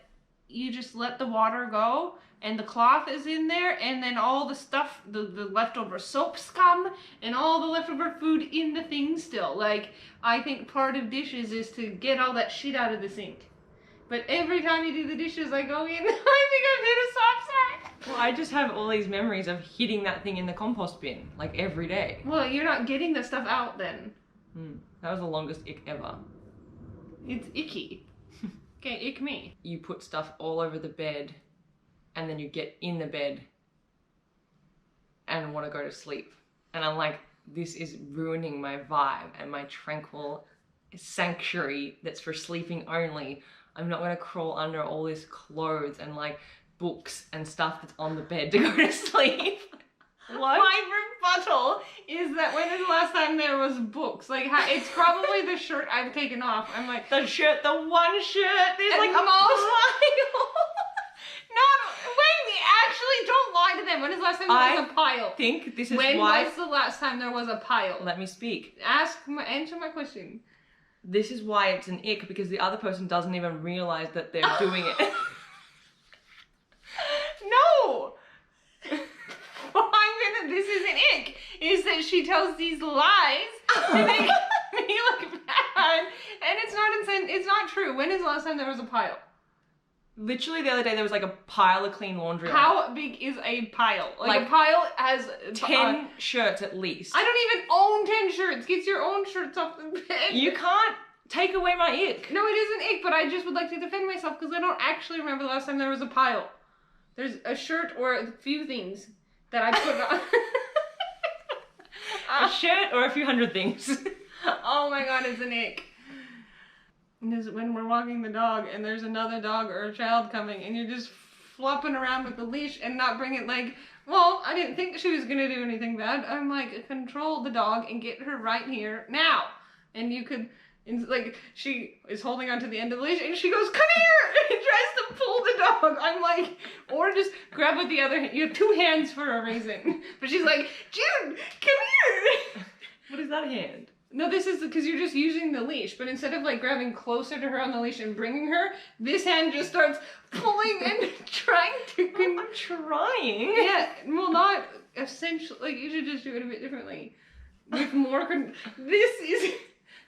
you just let the water go and the cloth is in there, and then all the stuff, the leftover soaps come and all the leftover food in the thing still. Like, I think part of dishes is to get all that shit out of the sink. But every time you do the dishes, I go in, I think I've hit a soft sack. Well, I just have all these memories of hitting that thing in the compost bin, like every day. Well, you're not getting the stuff out then. That was the longest ick ever. It's icky. Okay, ick me. You put stuff all over the bed, and then you get in the bed and want to go to sleep. And I'm like, this is ruining my vibe and my tranquil sanctuary that's for sleeping only. I'm not going to crawl under all this clothes and like books and stuff that's on the bed to go to sleep. What? My rebuttal is that when is the last time there was books? Like, it's probably the shirt I've taken off. I'm like, The shirt, the one shirt, there's like a most pile. Not when actually don't lie to them. When is the last time there was a pile? I think this is When why. was the last time there was a pile? Let me speak. Answer my question. This is why it's an ick, because the other person doesn't even realize that they're doing it. No. This is an ick. Is that she tells these lies to make me look bad, and it's not insane. It's not true. When is the last time there was a pile? Literally the other day there was like a pile of clean laundry. How big is a pile? Like Like a pile has 10 shirts at least. I don't even own 10 shirts. Get your own shirts off the bed. You can't take away my ick. No, it isn't ick, but I just would like to defend myself because I don't actually remember the last time there was a pile. There's a shirt or a few things that I put on. A shirt or a few hundred things. Oh my god, it's an ick. Is when we're walking the dog and there's another dog or a child coming and you're just flopping around with the leash and not bring it like, well, I didn't think she was gonna do anything bad. I'm like, control the dog and get her right here now. And you could, and like, she is holding onto the end of the leash and she goes, come here! And tries to pull the dog. I'm like, or just grab with the other hand. You have two hands for a reason. But she's like, Jude, come here! What is that hand? No, this is because you're just using the leash, but instead of like grabbing closer to her on the leash and bringing her, this hand just starts pulling and trying to. I'm trying. Yeah, well, not essentially. Like, you should just do it a bit differently. With more. This is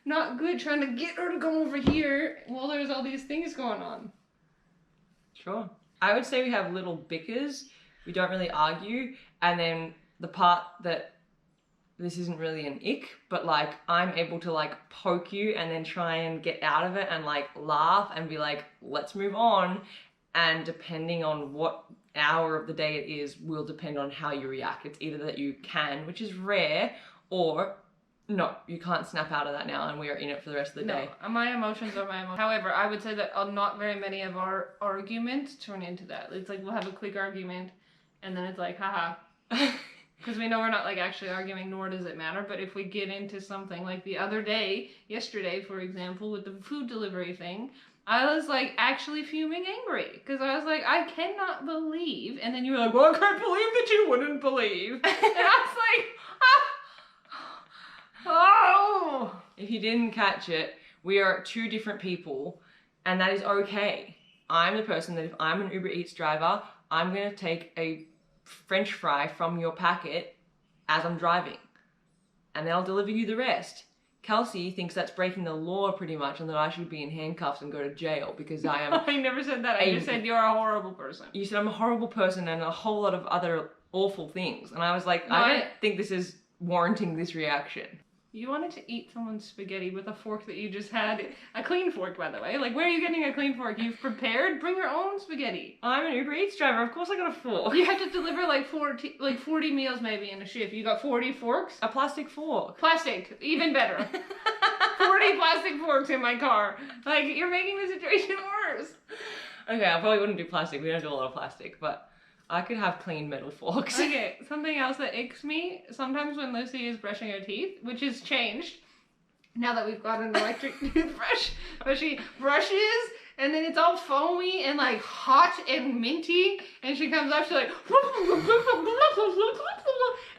not good. Trying to get her to go over here while there's all these things going on. Sure. I would say we have little bickers. We don't really argue, and then the part that. This isn't really an ick, but like I'm able to like poke you and then try and get out of it and like laugh and be like, let's move on. And depending on what hour of the day it is will depend on how you react. It's either that you can, which is rare, or no, you can't snap out of that now and we are in it for the rest of the day. No, my emotions are my emotions. However, I would say that not very many of our arguments turn into that. It's like we'll have a quick argument and then it's like, haha. Because we know we're not like actually arguing, nor does it matter. But if we get into something like the other day, yesterday, for example, with the food delivery thing, I was like actually fuming angry. Because I was like, I cannot believe. And then you were like, well, I can't believe that you wouldn't believe. And I was like, oh. If you didn't catch it, we are two different people and that is okay. I'm the person that if I'm an Uber Eats driver, I'm going to take a French fry from your packet as I'm driving and then I'll deliver you the rest. Kelsey thinks that's breaking the law pretty much and that I should be in handcuffs and go to jail because I am I never said that. I just said you're a horrible person. You said I'm a horrible person and a whole lot of other awful things and I was like, No, I don't think this is warranting this reaction. You wanted to eat someone's spaghetti with a fork that you just had. A clean fork, by the way. Like, where are you getting a clean fork? You've prepared? Bring your own spaghetti. I'm an Uber Eats driver. Of course I got a fork. You had to deliver like 40 meals maybe in a shift. You got 40 forks? A plastic fork. Plastic. Even better. 40 plastic forks in my car. Like, you're making the situation worse. Okay, I probably wouldn't do plastic. We don't do a lot of plastic, but I could have clean metal forks. Okay, something else that icks me, sometimes when Lucy is brushing her teeth, which has changed now that we've got an electric toothbrush, but she brushes and then it's all foamy and like hot and minty, and she comes up, she's like,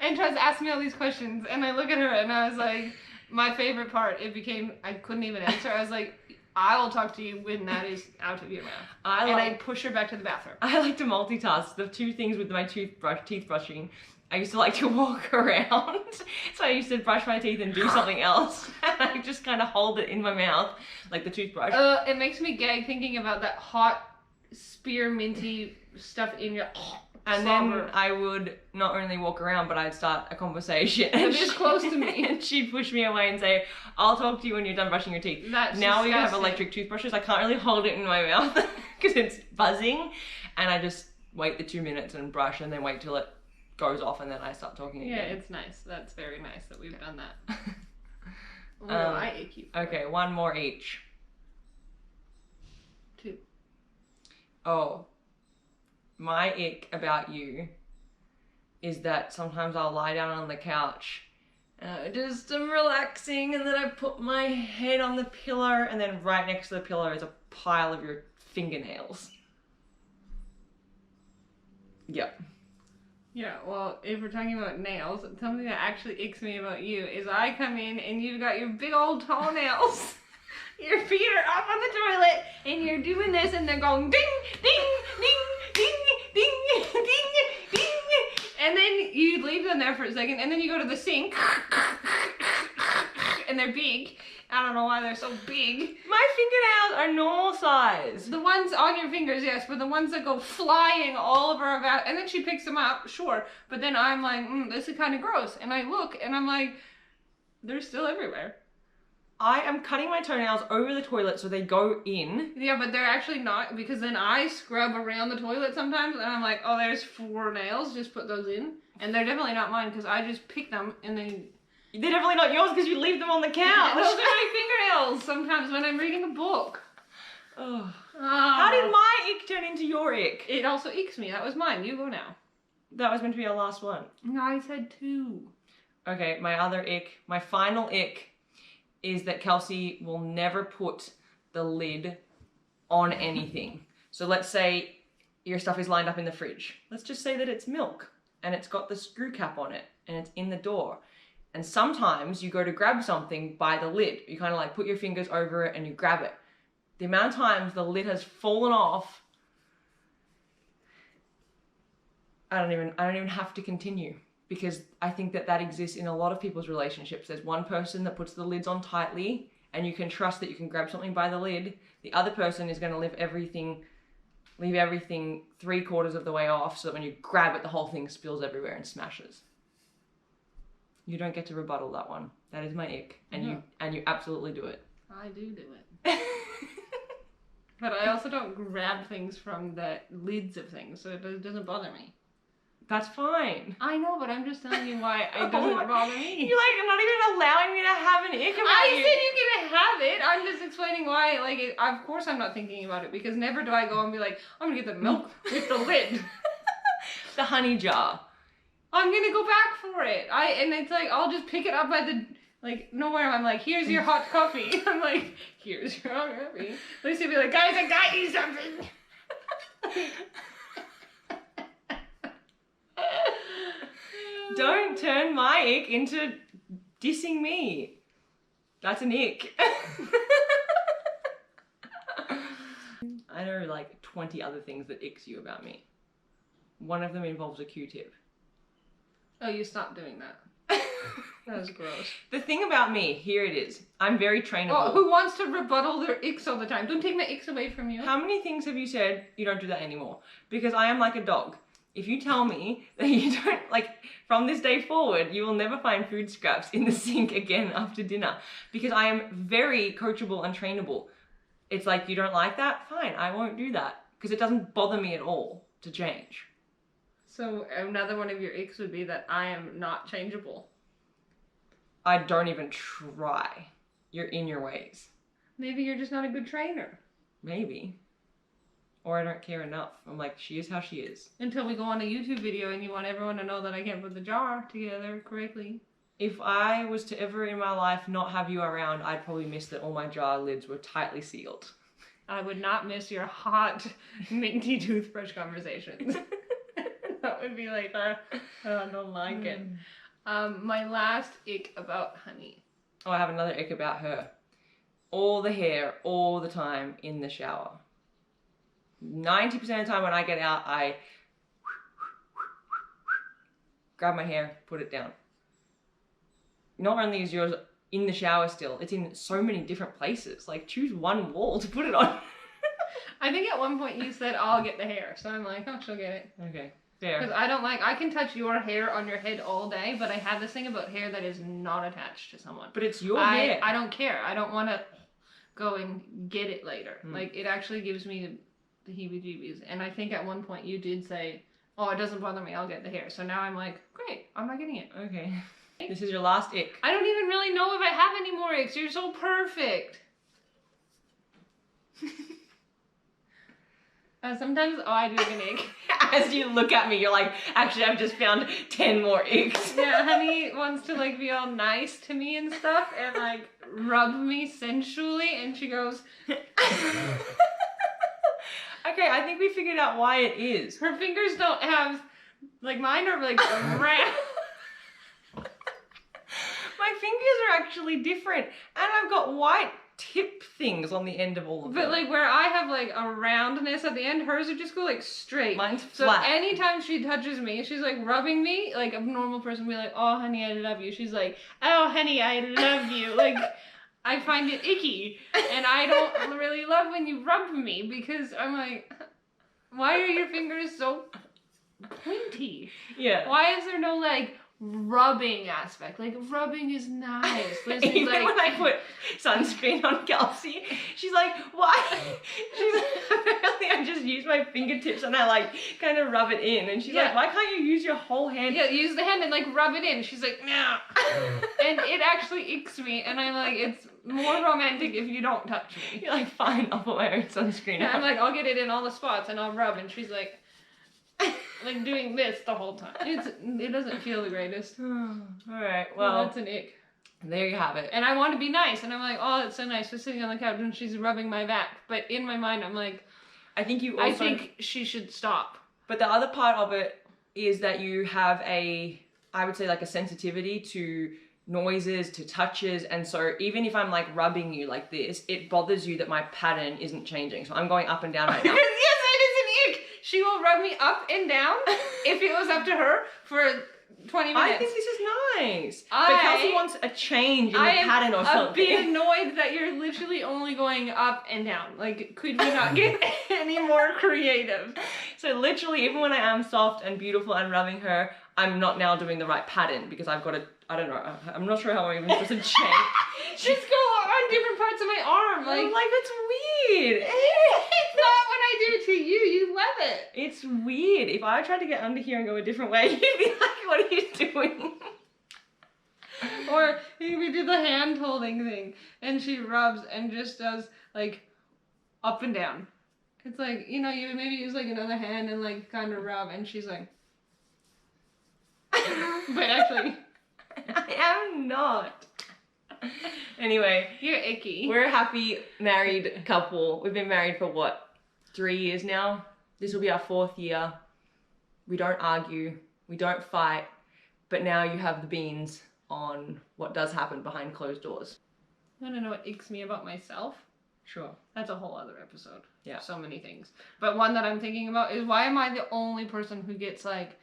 and tries to ask me all these questions, and I look at her and I was like, my favorite part, I couldn't even answer. I was like, I will talk to you when that is out of your mouth. I push her back to the bathroom. I like to multitask. The two things with my teeth brushing, I used to like to walk around. So I used to brush my teeth and do something else. And I just kind of hold it in my mouth, like the toothbrush. It makes me gag thinking about that hot spear minty stuff in your... And slobber. then I would not only walk around, but I'd start a conversation. It is close to me. And she'd push me away and say, I'll talk to you when you're done brushing your teeth. That's now we have disgusting. electric toothbrushes. I can't really hold it in my mouth because it's buzzing. And I just wait the 2 minutes and brush and then wait till it goes off and then I start talking again. Yeah, it's nice. That's very nice that we've done that. What do I ick you for? Okay, one more each. 2. Oh. My ick about you is that sometimes I'll lie down on the couch and I just am relaxing, and then I put my head on the pillow, and then right next to the pillow is a pile of your fingernails. Yep. Yeah, well, if we're talking about nails, something that actually icks me about you is I come in and you've got your big old toenails. Your feet are up on the toilet and you're doing this and they're going ding, ding, ding, ding, ding, ding, ding. And then you leave them there for a second and then you go to the sink and they're big. I don't know why they're so big. My fingernails are normal size. The ones on your fingers, yes, but the ones that go flying all over our bath, and then she picks them up, sure, but then I'm like, this is kind of gross, and I look, and I'm like, they're still everywhere. I am cutting my toenails over the toilet so they go in. Yeah, but they're actually not, because then I scrub around the toilet sometimes, and I'm like, oh, there's 4 nails, just put those in. And they're definitely not mine, because I just pick them, and then... They're definitely not yours because you leave them on the couch. Those are my fingernails sometimes when I'm reading a book. Oh. How did my ick turn into your ick? It also icks me. That was mine. You go now. That was meant to be our last one. No, I said 2. Okay, my other ick, my final ick, is that Kelsey will never put the lid on anything. So let's say your stuff is lined up in the fridge. Let's just say that it's milk and it's got the screw cap on it and it's in the door. And sometimes you go to grab something by the lid. You kind of like put your fingers over it and you grab it. The amount of times the lid has fallen off, I don't even have to continue, because I think that exists in a lot of people's relationships. There's one person that puts the lids on tightly and you can trust that you can grab something by the lid. The other person is going to leave everything 3/4 of the way off, so that when you grab it, the whole thing spills everywhere and smashes. You don't get to rebuttal that one. That is my ick. And you absolutely do it. I do it. But I also don't grab things from the lids of things, so it doesn't bother me. That's fine. I know, but I'm just telling you why it doesn't bother me. You're like not even allowing me to have an ick about I you. said you can have it. I'm just explaining why. Like, of course I'm not thinking about it, because never do I go and be like, I'm gonna get the milk with the lid. The honey jar. I'm gonna go back for it. And it's like, I'll just pick it up by the, like, nowhere. I'm like, here's your hot coffee. I'm like, here's your hot coffee. Lucy will be like, guys, I got you something. Don't turn my ick into dissing me. That's an ick. I know like 20 other things that icks you about me. One of them involves a Q-tip. Oh, you stopped doing that. That was gross. The thing about me, here it is. I'm very trainable. Oh, who wants to rebuttal their icks all the time? Don't take my icks away from you. How many things have you said you don't do that anymore? Because I am like a dog. if you tell me that you don't, like, from this day forward, you will never find food scraps in the sink again after dinner, because I am very coachable and trainable. It's like, you don't like that? Fine, I won't do that, because it doesn't bother me at all to change. So another one of your icks would be that I am not changeable. I don't even try. You're in your ways. Maybe you're just not a good trainer. Maybe. Or I don't care enough. I'm like, she is how she is. Until we go on a YouTube video and you want everyone to know that I can't put the jar together correctly. If I was to ever in my life not have you around, I'd probably miss that all my jar lids were tightly sealed. I would not miss your hot, minty toothbrush conversations. That would be like, I don't like it. My last ick about Honey. Oh, I have another ick about her. All the hair, all the time in the shower. 90% of the time when I get out, I grab my hair, put it down. Not only is yours in the shower still, it's in so many different places. Like, choose one wall to put it on. I think at one point you said, I'll get the hair. So I'm like, oh, she'll get it. Okay, fair. Because I can touch your hair on your head all day, but I have this thing about hair that is not attached to someone. But it's your hair. I don't care. I don't want to go and get it later. Like, it actually gives me the heebie-jeebies. And I think at one point you did say, oh, it doesn't bother me, I'll get the hair. So now I'm like, great, I'm not getting it. Okay. This is your last ick. I don't even really know if I have any more icks. You're so perfect. Sometimes, I do have an ick. As you look at me, you're like, actually, I've just found 10 more icks. Yeah, Honey wants to like be all nice to me and stuff and like rub me sensually, and she goes, Okay, I think we figured out why it is. her fingers don't have, like mine are like round. My fingers are actually different, and I've got white tip things on the end of all of them. But like where I have like a roundness at the end, hers would just go like straight. Mine's So flat. anytime she touches me, she's like rubbing me, like a normal person would be like, oh honey, I love you. She's like, oh honey, I love you. Like, I find it icky, and I don't really love when you rub me, because I'm like, why are your fingers so pointy? Yeah. Why is there no like rubbing aspect? Like, rubbing is nice. This is Even like, when I put sunscreen on Kelsey, she's like, why? She's apparently I just use my fingertips and I like kind of rub it in, and she's Yeah. like, why can't you use your whole hand? yeah, use the hand and like rub it in. She's like, no. And it actually icks me, and I'm like, it's more romantic if you don't touch me. You're like, fine, I'll put my own sunscreen And I'm on. like, I'll get it in all the spots and I'll rub, and she's like doing this the whole time. It doesn't feel the greatest. Alright, Well, well, that's an ick. there you have it. And I want to be nice, and I'm like, oh, it's so nice. We're sitting on the couch and she's rubbing my back. But in my mind, I'm like, I think you also... I think she should stop. But the other part of it is that you have I would say like a sensitivity to noises, to touches, and so even if I'm like rubbing you like this, it bothers you that my pattern isn't changing. So I'm going up and down right now. Yes, it is an ick. She will rub me up and down if it was up to her for 20 minutes. I think this is nice. But Kelsey wants a change in the pattern or I'm something. a bit annoyed that you're literally only going up and down. Like, could we not get any more creative? So literally, even when I am soft and beautiful and rubbing her, I'm not now doing the right pattern because I've got to, I don't know, I'm not sure how I'm even supposed to change. Just go on different parts of my arm. I'm Like, like, that's weird. it's not what I do to you. You love it. It's weird. If I tried to get under here and go a different way, you'd be like, what are you doing? Or we do the hand holding thing, and she rubs and just does like up and down. It's like, you know, you would maybe use like another hand and like kind of rub, and she's like, but actually, I am not. Anyway, you're icky. we're a happy married couple. We've been married for what, 3 years now? This will be our 4th year. We don't argue. We don't fight. But now you have the beans on what does happen behind closed doors. I don't know what icks me about myself. Sure. That's a whole other episode. Yeah. So many things. But one that I'm thinking about is, why am I the only person who gets like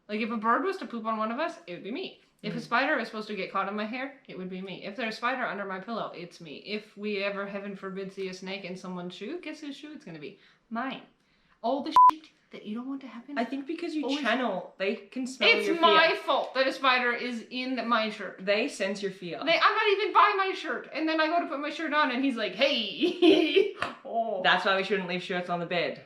if a bird was to poop on one of us, it would be me. If a spider is supposed to get caught in my hair, it would be me. If there's a spider under my pillow, it's me. If we ever, heaven forbid, see a snake in someone's shoe, guess whose shoe it's going to be? Mine. All the shit that you don't want want to happen? I think because you Always- channel, they can smell It's your fear. my fault that a spider is in my shirt. They sense your fear. I'm not even by my shirt, and then I go to put my shirt on, and he's like, "Hey." Oh. That's why we shouldn't leave shirts on the bed.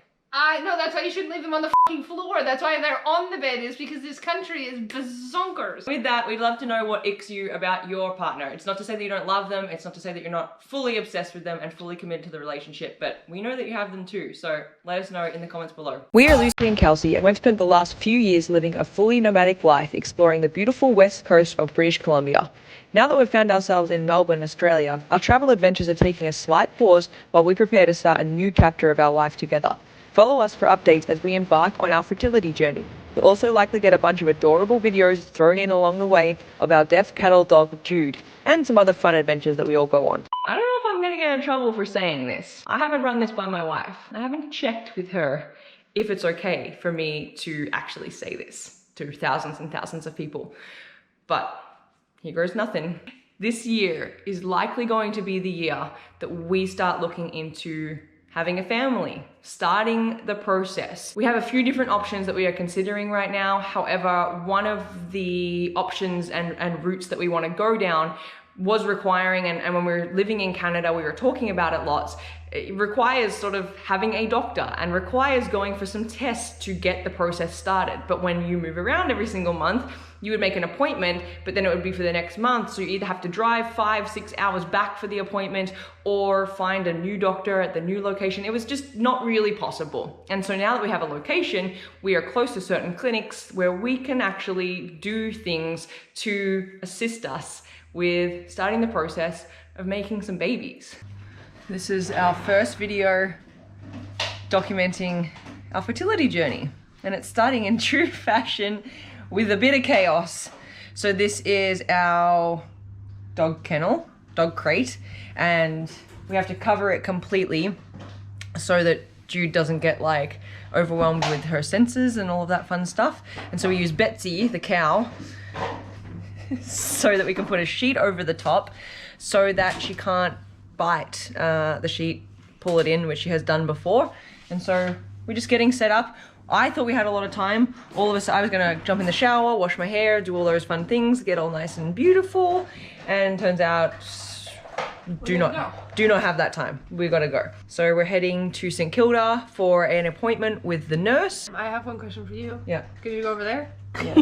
No, that's why you shouldn't leave them on the fucking floor. That's why they're on the bed, is because this country is bazonkers. With that, we'd love to know what icks you about your partner. It's not to say that you don't love them, it's not to say that you're not fully obsessed with them and fully committed to the relationship, but we know that you have them too, so let us know in the comments below. We are Lucy and Kelsey, and we've spent the last few years living a fully nomadic life exploring the beautiful west coast of British Columbia. Now that we've found ourselves in Melbourne, Australia, our travel adventures are taking a slight pause while we prepare to start a new chapter of our life together. Follow us for updates as we embark on our fertility journey. You'll also likely get a bunch of adorable videos thrown in along the way of our deaf cattle dog Jude, and some other fun adventures that we all go on. I don't know if I'm gonna get in trouble for saying this. I haven't run this by my wife. I haven't checked with her if it's okay for me to actually say this to thousands and thousands of people. But here goes nothing. This year is likely going to be the year that we start looking into having a family, starting the process. We have a few different options that we are considering right now. However, one of the options and routes that we want to go down was requiring, and when we were living in Canada, we were talking about it lots, it requires sort of having a doctor and requires going for some tests to get the process started. But when you move around every single month, you would make an appointment, but then it would be for the next month. So you either have to drive 5-6 hours back for the appointment or find a new doctor at the new location. It was just not really possible. And so now that we have a location, we are close to certain clinics where we can actually do things to assist us with starting the process of making some babies. This is our first video documenting our fertility journey, and it's starting in true fashion with a bit of chaos. So this is our dog kennel, dog crate, and we have to cover it completely so that Jude doesn't get like overwhelmed with her senses and all of that fun stuff. And so we use Betsy, the cow, so that we can put a sheet over the top so that she can't bite the sheet, pull it in, which she has done before. And so we're just getting set up. I thought we had a lot of time. All of us, I was gonna jump in the shower, wash my hair, do all those fun things, get all nice and beautiful. And turns out, do not have that time. We gotta go. So we're heading to St. Kilda for an appointment with the nurse. I have one question for you. Yeah. Could you go over there? Yeah.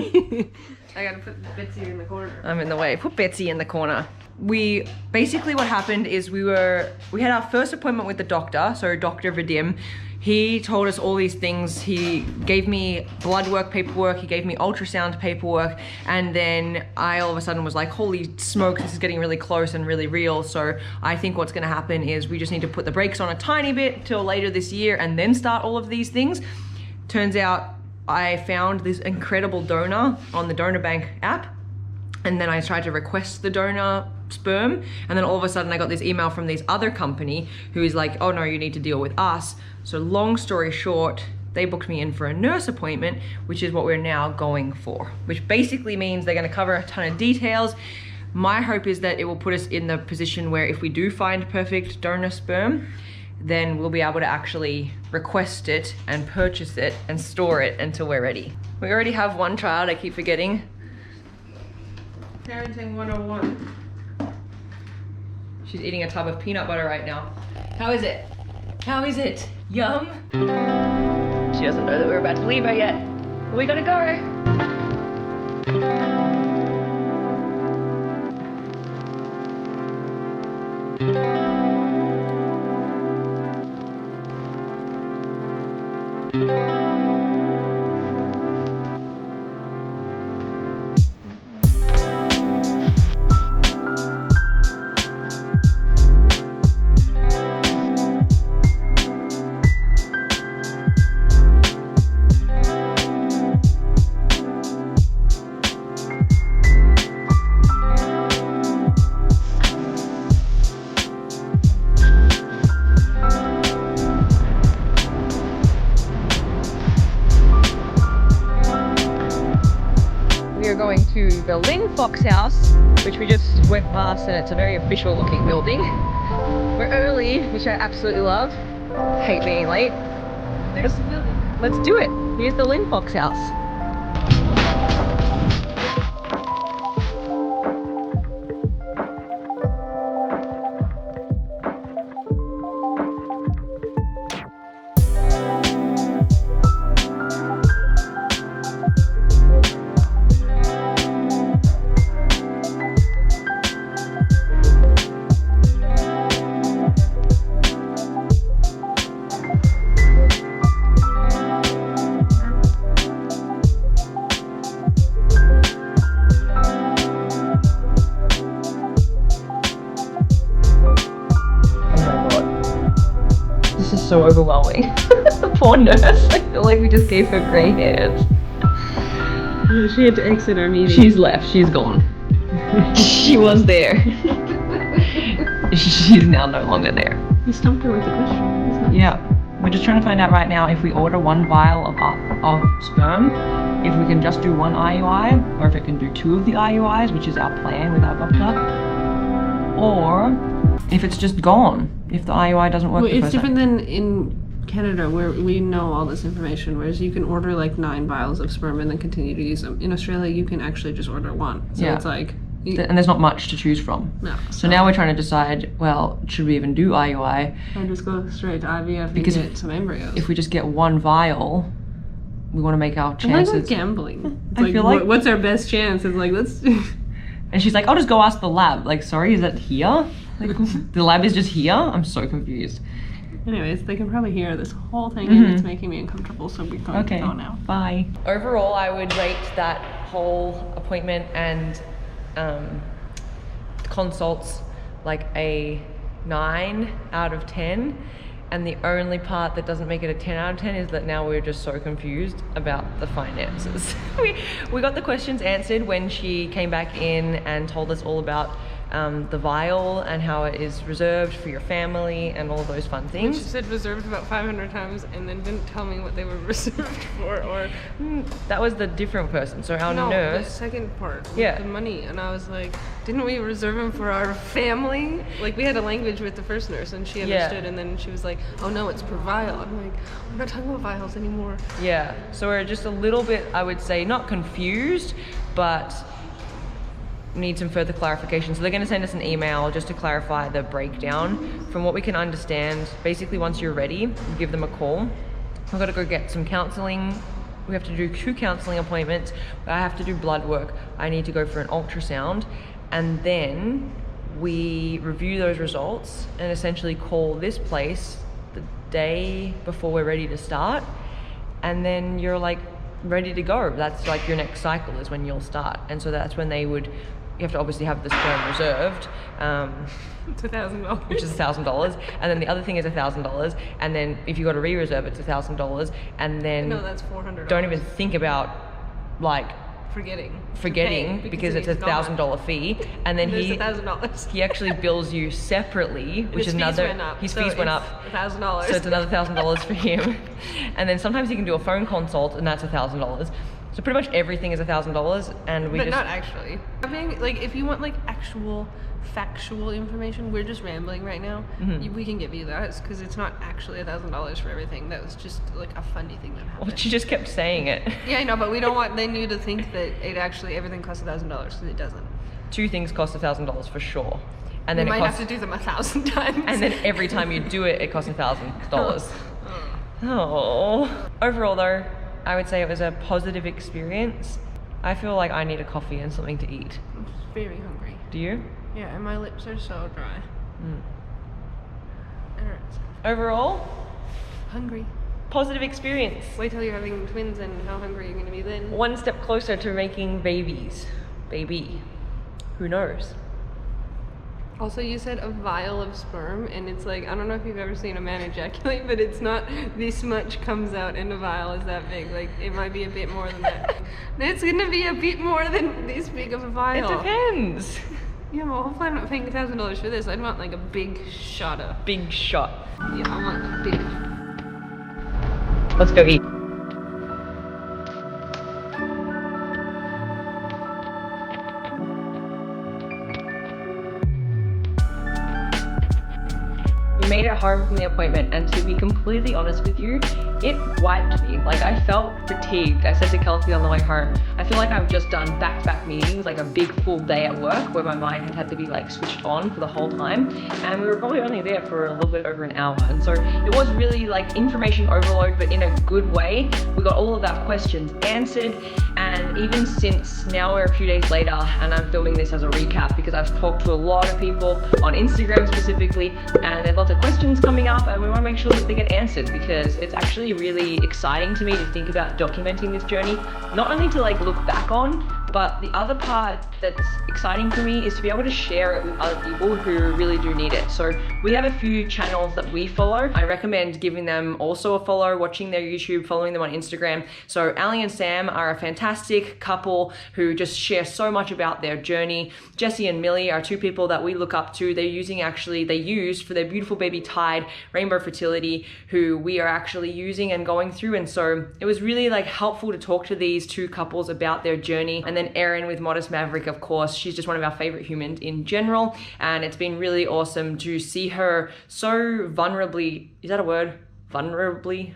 I gotta put Betsy in the corner. I'm in the way. Put Betsy in the corner. Basically what happened is we had our first appointment with the doctor, so Dr. Vadim. He told us all these things. He gave me blood work paperwork, he gave me ultrasound paperwork, and then I all of a sudden was like, holy smokes, this is getting really close and really real. So I think what's gonna happen is we just need to put the brakes on a tiny bit till later this year and then start all of these things. Turns out I found this incredible donor on the donor bank app, and then I tried to request the donor sperm, and then all of a sudden I got this email from this other company who is like, oh no, you need to deal with us. So long story short, they booked me in for a nurse appointment, which is what we're now going for, which basically means they're gonna cover a ton of details. My hope is that it will put us in the position where if we do find perfect donor sperm, then we'll be able to actually request it and purchase it and store it until we're ready. We already have one child, I keep forgetting. Parenting 101. She's eating a tub of peanut butter right now. How is it? How is it? Yum? She doesn't know that we're about to leave her yet. We gotta go. Going to the Lynn Fox House, which we just went past, and it's a very official looking building. We're early, which I absolutely love. Hate being late. Let's do it. Here's the Lindfox house. This is so overwhelming. The poor nurse. I feel like we just gave her grey hairs. She had to exit our meeting. She's left. She's gone. She was there. She's now no longer there. You stumped her with a question. That's not Yeah. We're just trying to find out right now if we order 1 vial of sperm, if we can just do 1 IUI, or if it can do 2 of the IUIs, which is our plan with our doctor, or if it's just gone, if the IUI doesn't work. Well, the it's first different time. than in Canada where we know all this information, whereas you can order like 9 vials of sperm and then continue to use them. In Australia, you can actually just order 1. So Yeah. it's like, And there's not much to choose from. no. So now we're trying to decide, well, should we even do IUI? I just go straight to IVF Because and get some embryos. If we just get 1 vial, we want to make our It's like chances. gambling. It's I feel like- what's our best chance? It's like, let's. And she's like, I'll just go ask the lab. Like, sorry, is that here? Like, the lab is just here? I'm so confused. Anyways, they can probably hear this whole thing and it's making me uncomfortable, so we're going to go now. Bye. Overall, I would rate that whole appointment and consults like a 9 out of 10. And the only part that doesn't make it a 10 out of 10 is that now we're just so confused about the finances. we got the questions answered when she came back in and told us all about the vial and how it is reserved for your family and all those fun She things. said reserved about 500 times and then didn't tell me what they were reserved for, or That was the different person. So our no, the nurse. second part, with Yeah. the money. And I was like, didn't we reserve them for our family? Like, we had a language with the first nurse and she Yeah. understood, and then she was like, oh no, it's per vial. I'm like, we're not talking about vials anymore. Yeah, so we're just a little bit, I would say, not confused, but need some further clarification. So they're going to send us an email just to clarify the breakdown. From what we can understand, basically once you're ready, you give them a call. We've got to go get some counselling. We have to do 2 counselling appointments. I have to do blood work. I need to go for an ultrasound. And then we review those results and essentially call this place the day before we're ready to start. And then you're like ready to go. That's like your next cycle is when you'll start. And so that's when they would, you have to obviously have the sperm reserved, It's $1,000. which is $1,000. And then the other thing is $1,000. And then if you got to re-reserve, it's $1,000. And then No, that's $400. don't even think about like forgetting because it's he's gone. $1,000 fee. And then There's he $1,000. he actually bills you separately, which His is fees another went up, his so fees went it's up. $1,000. So it's another $1,000 for him. And then sometimes you can do a phone consult and that's $1,000. So pretty much everything is $1,000 and we But just not actually. I mean, like, if you want like actual factual information, we're just rambling right now. We can give you that because it's not actually $1,000 for everything. That was just like a funny thing that happened. well, she just kept saying it. Yeah, I know, but we don't want then you to think that it actually everything costs $1,000 because it doesn't. 2 things cost $1,000 for sure. And We then might it costs have to do them 1,000 times. and then every time you do it, it costs $1,000. Oh. Overall though, I would say it was a positive experience. I feel like I need a coffee and something to eat. I'm very hungry. Do you? Yeah, and my lips are so dry. It hurts. Overall, Hungry. positive experience. Wait till you're having twins and how hungry you're gonna be then. One step closer to making babies. Baby. Who knows? Also, you said a vial of sperm, and it's like, I don't know if you've ever seen a man ejaculate, but it's not this much comes out in a vial is that big. Like, it might be a bit more than that. It's gonna be a bit more than this big of a It vial. depends. Yeah, well, hopefully I'm not paying $1,000 for this. I'd want like a big shot of. Big shot. Yeah, I want a big. Let's go eat. We made it home from the appointment, and to be completely honest with you, it wiped me. Like, I felt fatigued. I said to Kelsey on the way home, I feel like I've just done back-to-back meetings, like a big full day at work where my mind had to be like switched on for the whole time. And we were probably only there for a little bit over an hour. And so it was really like information overload, but in a good way. We got all of our questions answered. And even since now we're a few days later, and I'm filming this as a recap because I've talked to a lot of people on Instagram specifically, and there's lots of questions coming up, and we want to make sure that they get answered because it's actually really exciting to me to think about documenting this journey, not only to like look back on, but the other part that's exciting for me is to be able to share it with other people who really do need it. So we have a few channels that we follow. I recommend giving them also a follow, watching their YouTube, following them on Instagram. So Ali and Sam are a fantastic couple who just share so much about their journey. Jesse and Millie are two people that we look up to. They used for their beautiful baby Tide, Rainbow Fertility, who we are actually using and going through. And so it was really like helpful to talk to these two couples about their journey. And then Erin with Modest Maverick, of course, she's just one of our favorite humans in general. And it's been really awesome to see her so vulnerably, is that a word? Vulnerably?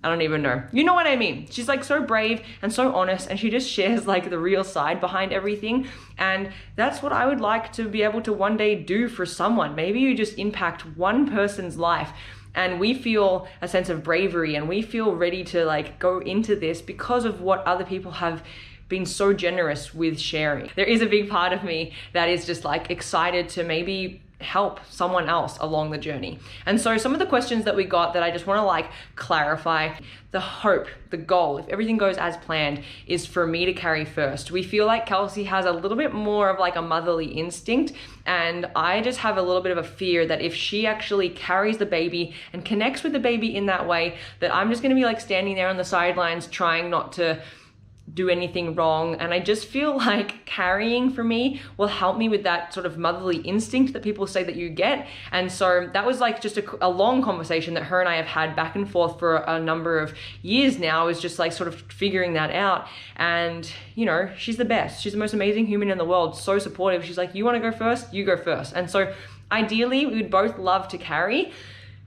I don't even know. You know what I mean? She's like so brave and so honest, and she just shares like the real side behind everything. And that's what I would like to be able to one day do for someone. Maybe you just impact one person's life, and we feel a sense of bravery and we feel ready to like go into this because of what other people have been so generous with sharing. There is a big part of me that is just like excited to maybe help someone else along the journey. And so some of the questions that we got that I just want to like clarify, the hope, the goal, if everything goes as planned, is for me to carry first. We feel like Kelsey has a little bit more of like a motherly instinct, and I just have a little bit of a fear that if she actually carries the baby and connects with the baby in that way, that I'm just going to be like standing there on the sidelines trying not to do anything wrong. And I just feel like carrying for me will help me with that sort of motherly instinct that people say that you get. And so that was like just a long conversation that her and I have had back and forth for a number of years now, is just like sort of figuring that out. And you know, she's the best. She's the most amazing human in the world. So supportive. She's like, you want to go first? You go first. And so ideally we would both love to carry.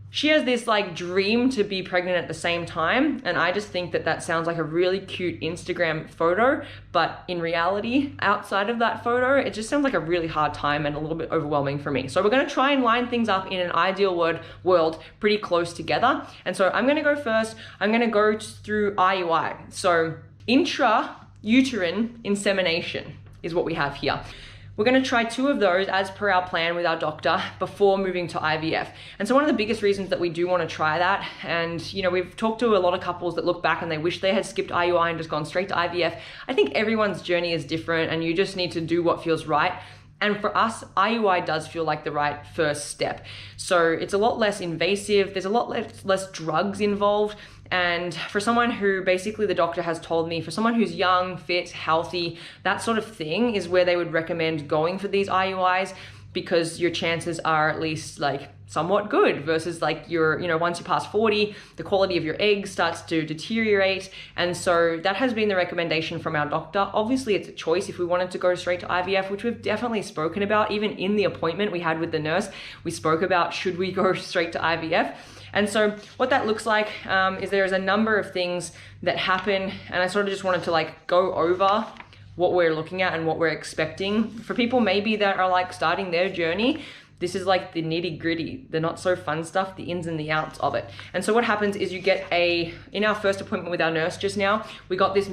She has this like dream to be pregnant at the same time, and I just think that that sounds like a really cute Instagram photo, but in reality, outside of that photo, it just sounds like a really hard time and a little bit overwhelming for me. So we're going to try and line things up in an ideal world pretty close together. And so I'm going to go first. I'm going to go through IUI. So intrauterine insemination is what we have here. We're going to try 2 of those as per our plan with our doctor before moving to IVF. And so one of the biggest reasons that we do want to try that, and you know, we've talked to a lot of couples that look back and they wish they had skipped IUI and just gone straight to IVF. I think everyone's journey is different and you just need to do what feels right. And for us, IUI does feel like the right first step. So it's a lot less invasive. There's a lot less drugs involved. And for someone who basically the doctor has told me, for someone who's young, fit, healthy, that sort of thing is where they would recommend going for these IUIs, because your chances are at least like somewhat good versus like once you pass 40, the quality of your eggs starts to deteriorate. And so that has been the recommendation from our doctor. Obviously it's a choice if we wanted to go straight to IVF, which we've definitely spoken about. Even in the appointment we had with the nurse, we spoke about should we go straight to IVF. And so what that looks like is there's a number of things that happen, and I sort of just wanted to like go over what we're looking at and what we're expecting. For people maybe that are like starting their journey, this is like the nitty gritty, the not so fun stuff, the ins and the outs of it. And so what happens is you get in our first appointment with our nurse just now, we got this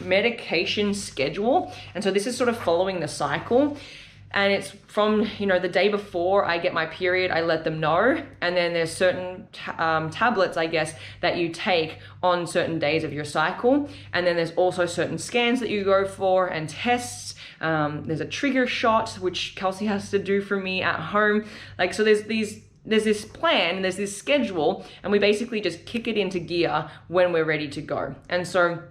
medication schedule. And so this is sort of following the cycle. And it's from, the day before I get my period, I let them know. And then there's certain tablets, I guess, that you take on certain days of your cycle. And then there's also certain scans that you go for and tests. There's a trigger shot, which Kelsey has to do for me at home. Like, so there's this plan, there's this schedule, and we basically just kick it into gear when we're ready to go. And so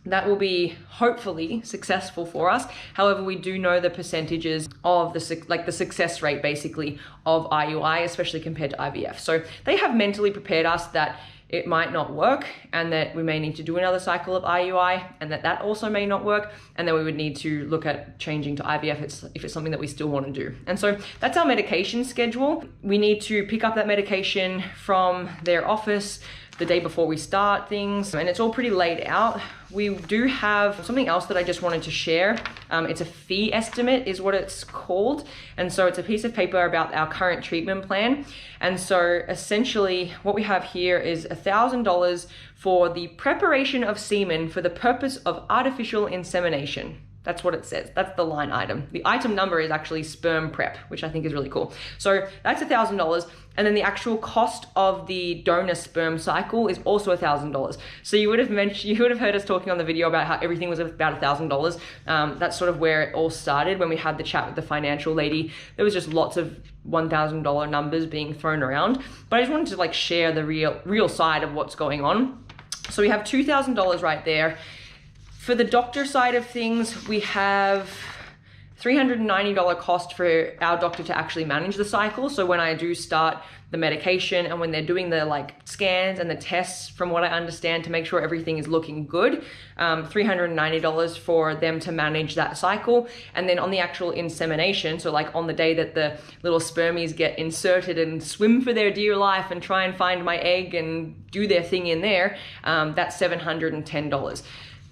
that will be hopefully successful for us. However, we do know the percentages of the success rate basically of IUI, especially compared to IVF. So they have mentally prepared us that it might not work, and that we may need to do another cycle of IUI, and that also may not work, and then we would need to look at changing to IVF if it's something that we still want to do. And so that's our medication schedule. We need to pick up that medication from their office the day before we start things, and it's all pretty laid out. We do have something else that I just wanted to share. It's a fee estimate is what it's called. And so it's a piece of paper about our current treatment plan. And so essentially what we have here is $1,000 for the preparation of semen for the purpose of artificial insemination. That's what it says. That's the line item. The item number is actually sperm prep, which I think is really cool. So that's $1,000. And then the actual cost of the donor sperm cycle is also $1,000. So you would have heard us talking on the video about how everything was about $1,000. That's sort of where it all started when we had the chat with the financial lady. There was just lots of $1,000 numbers being thrown around. But I just wanted to like share the real side of what's going on. So we have $2,000 right there. For the doctor side of things, we have $390 cost for our doctor to actually manage the cycle. So when I do start the medication and when they're doing the like scans and the tests, from what I understand, to make sure everything is looking good, $390 for them to manage that cycle. And then on the actual insemination, so like on the day that the little spermies get inserted and swim for their dear life and try and find my egg and do their thing in there, that's $710.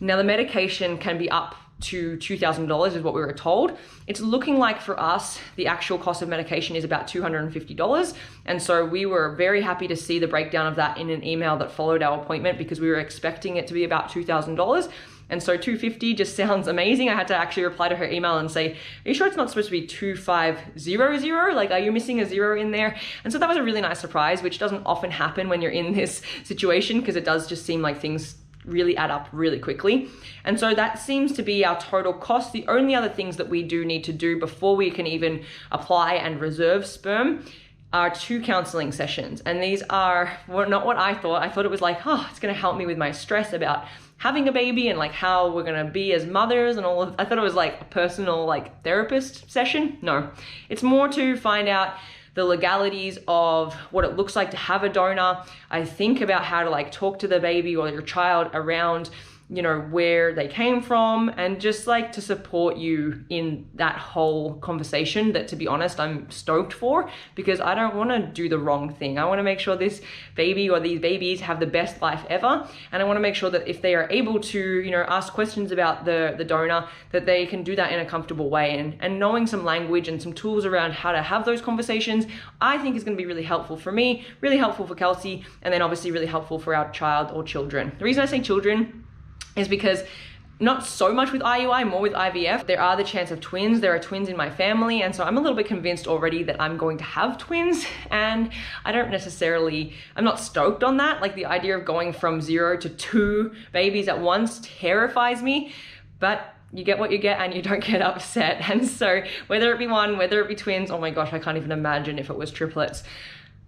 Now the medication can be up to $2,000 is what we were told. It's looking like for us, the actual cost of medication is about $250. And so we were very happy to see the breakdown of that in an email that followed our appointment, because we were expecting it to be about $2,000. And so $250 just sounds amazing. I had to actually reply to her email and say, are you sure it's not supposed to be 2500? Like, are you missing a zero in there? And so that was a really nice surprise, which doesn't often happen when you're in this situation, because it does just seem like things really add up really quickly. And so that seems to be our total cost. The only other things that we do need to do before we can even apply and reserve sperm are 2 counseling sessions. And these are not what I thought. I thought it was like, oh, it's gonna help me with my stress about having a baby and like how we're gonna be as mothers and all of, I thought it was like a personal like therapist session. No, it's more to find out the legalities of what it looks like to have a donor. I think about how to like talk to the baby or your child around, you know, where they came from, and just like to support you in that whole conversation that, to be honest, I'm stoked for, because I don't want to do the wrong thing. I want to make sure this baby or these babies have the best life ever. And I want to make sure that if they are able to, you know, ask questions about the donor, that they can do that in a comfortable way. And knowing some language and some tools around how to have those conversations, I think is going to be really helpful for me, really helpful for Kelsey, and then obviously really helpful for our child or children. The reason I say children is because not so much with IUI, more with IVF. There are the chance of twins. There are twins in my family. And so I'm a little bit convinced already that I'm going to have twins. And I'm not stoked on that. Like the idea of going from 0 to 2 babies at once terrifies me. But you get what you get and you don't get upset. And so whether it be one, whether it be twins, oh my gosh, I can't even imagine if it was triplets.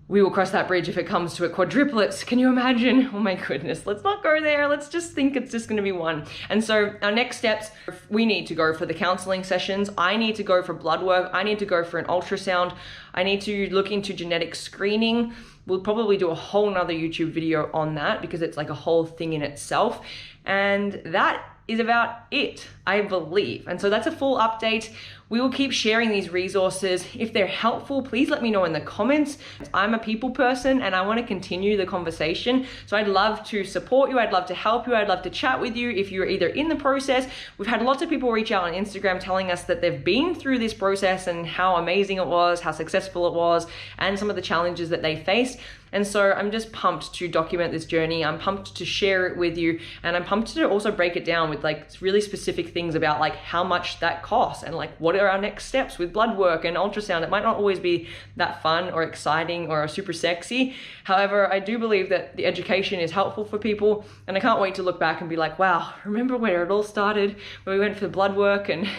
We will cross that bridge if it comes to it. Quadruplets, can you imagine? Oh my goodness, let's not go there. Let's just think it's just gonna be one. And so our next steps, we need to go for the counseling sessions. I need to go for blood work. I need to go for an ultrasound. I need to look into genetic screening. We'll probably do a whole nother YouTube video on that, because it's like a whole thing in itself. And that is about it, I believe. And so that's a full update. We will keep sharing these resources. If they're helpful, please let me know in the comments. I'm a people person and I want to continue the conversation. So I'd love to support you. I'd love to help you. I'd love to chat with you if you're either in the process. We've had lots of people reach out on Instagram telling us that they've been through this process and how amazing it was, how successful it was, and some of the challenges that they faced. And so I'm just pumped to document this journey. I'm pumped to share it with you. And I'm pumped to also break it down with like really specific things about like how much that costs and like what are our next steps with blood work and ultrasound. It might not always be that fun or exciting or super sexy. However, I do believe that the education is helpful for people. And I can't wait to look back and be like, wow, remember where it all started? Where we went for blood work and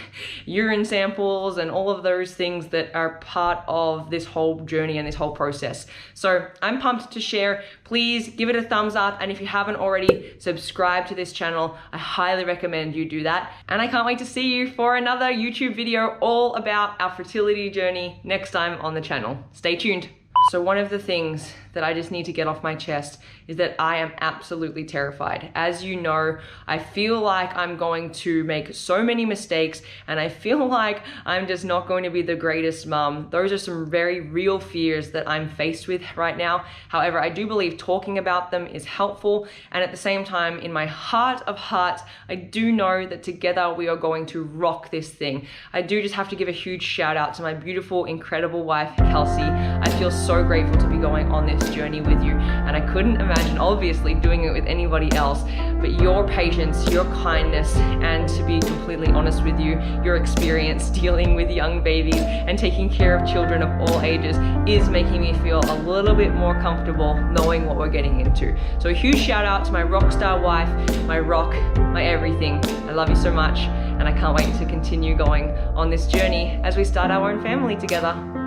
urine samples and all of those things that are part of this whole journey and this whole process. So I'm pumped to share. Please give it a thumbs up, and if you haven't already, subscribe to this channel. I highly recommend you do that. And I can't wait to see you for another YouTube video all about our fertility journey next time on the channel. Stay tuned. So one of the things that I just need to get off my chest is that I am absolutely terrified. As you know, I feel like I'm going to make so many mistakes, and I feel like I'm just not going to be the greatest mom. Those are some very real fears that I'm faced with right now. However, I do believe talking about them is helpful, and at the same time, in my heart of hearts, I do know that together we are going to rock this thing. I do just have to give a huge shout out to my beautiful, incredible wife, Kelsey. I feel so grateful to be going on this journey with you, and I couldn't imagine obviously doing it with anybody else, but your patience, your kindness, and to be completely honest with you, your experience dealing with young babies and taking care of children of all ages is making me feel a little bit more comfortable knowing what we're getting into. So a huge shout out to my rock star wife, my rock, my everything. I love you so much, and I can't wait to continue going on this journey as we start our own family together.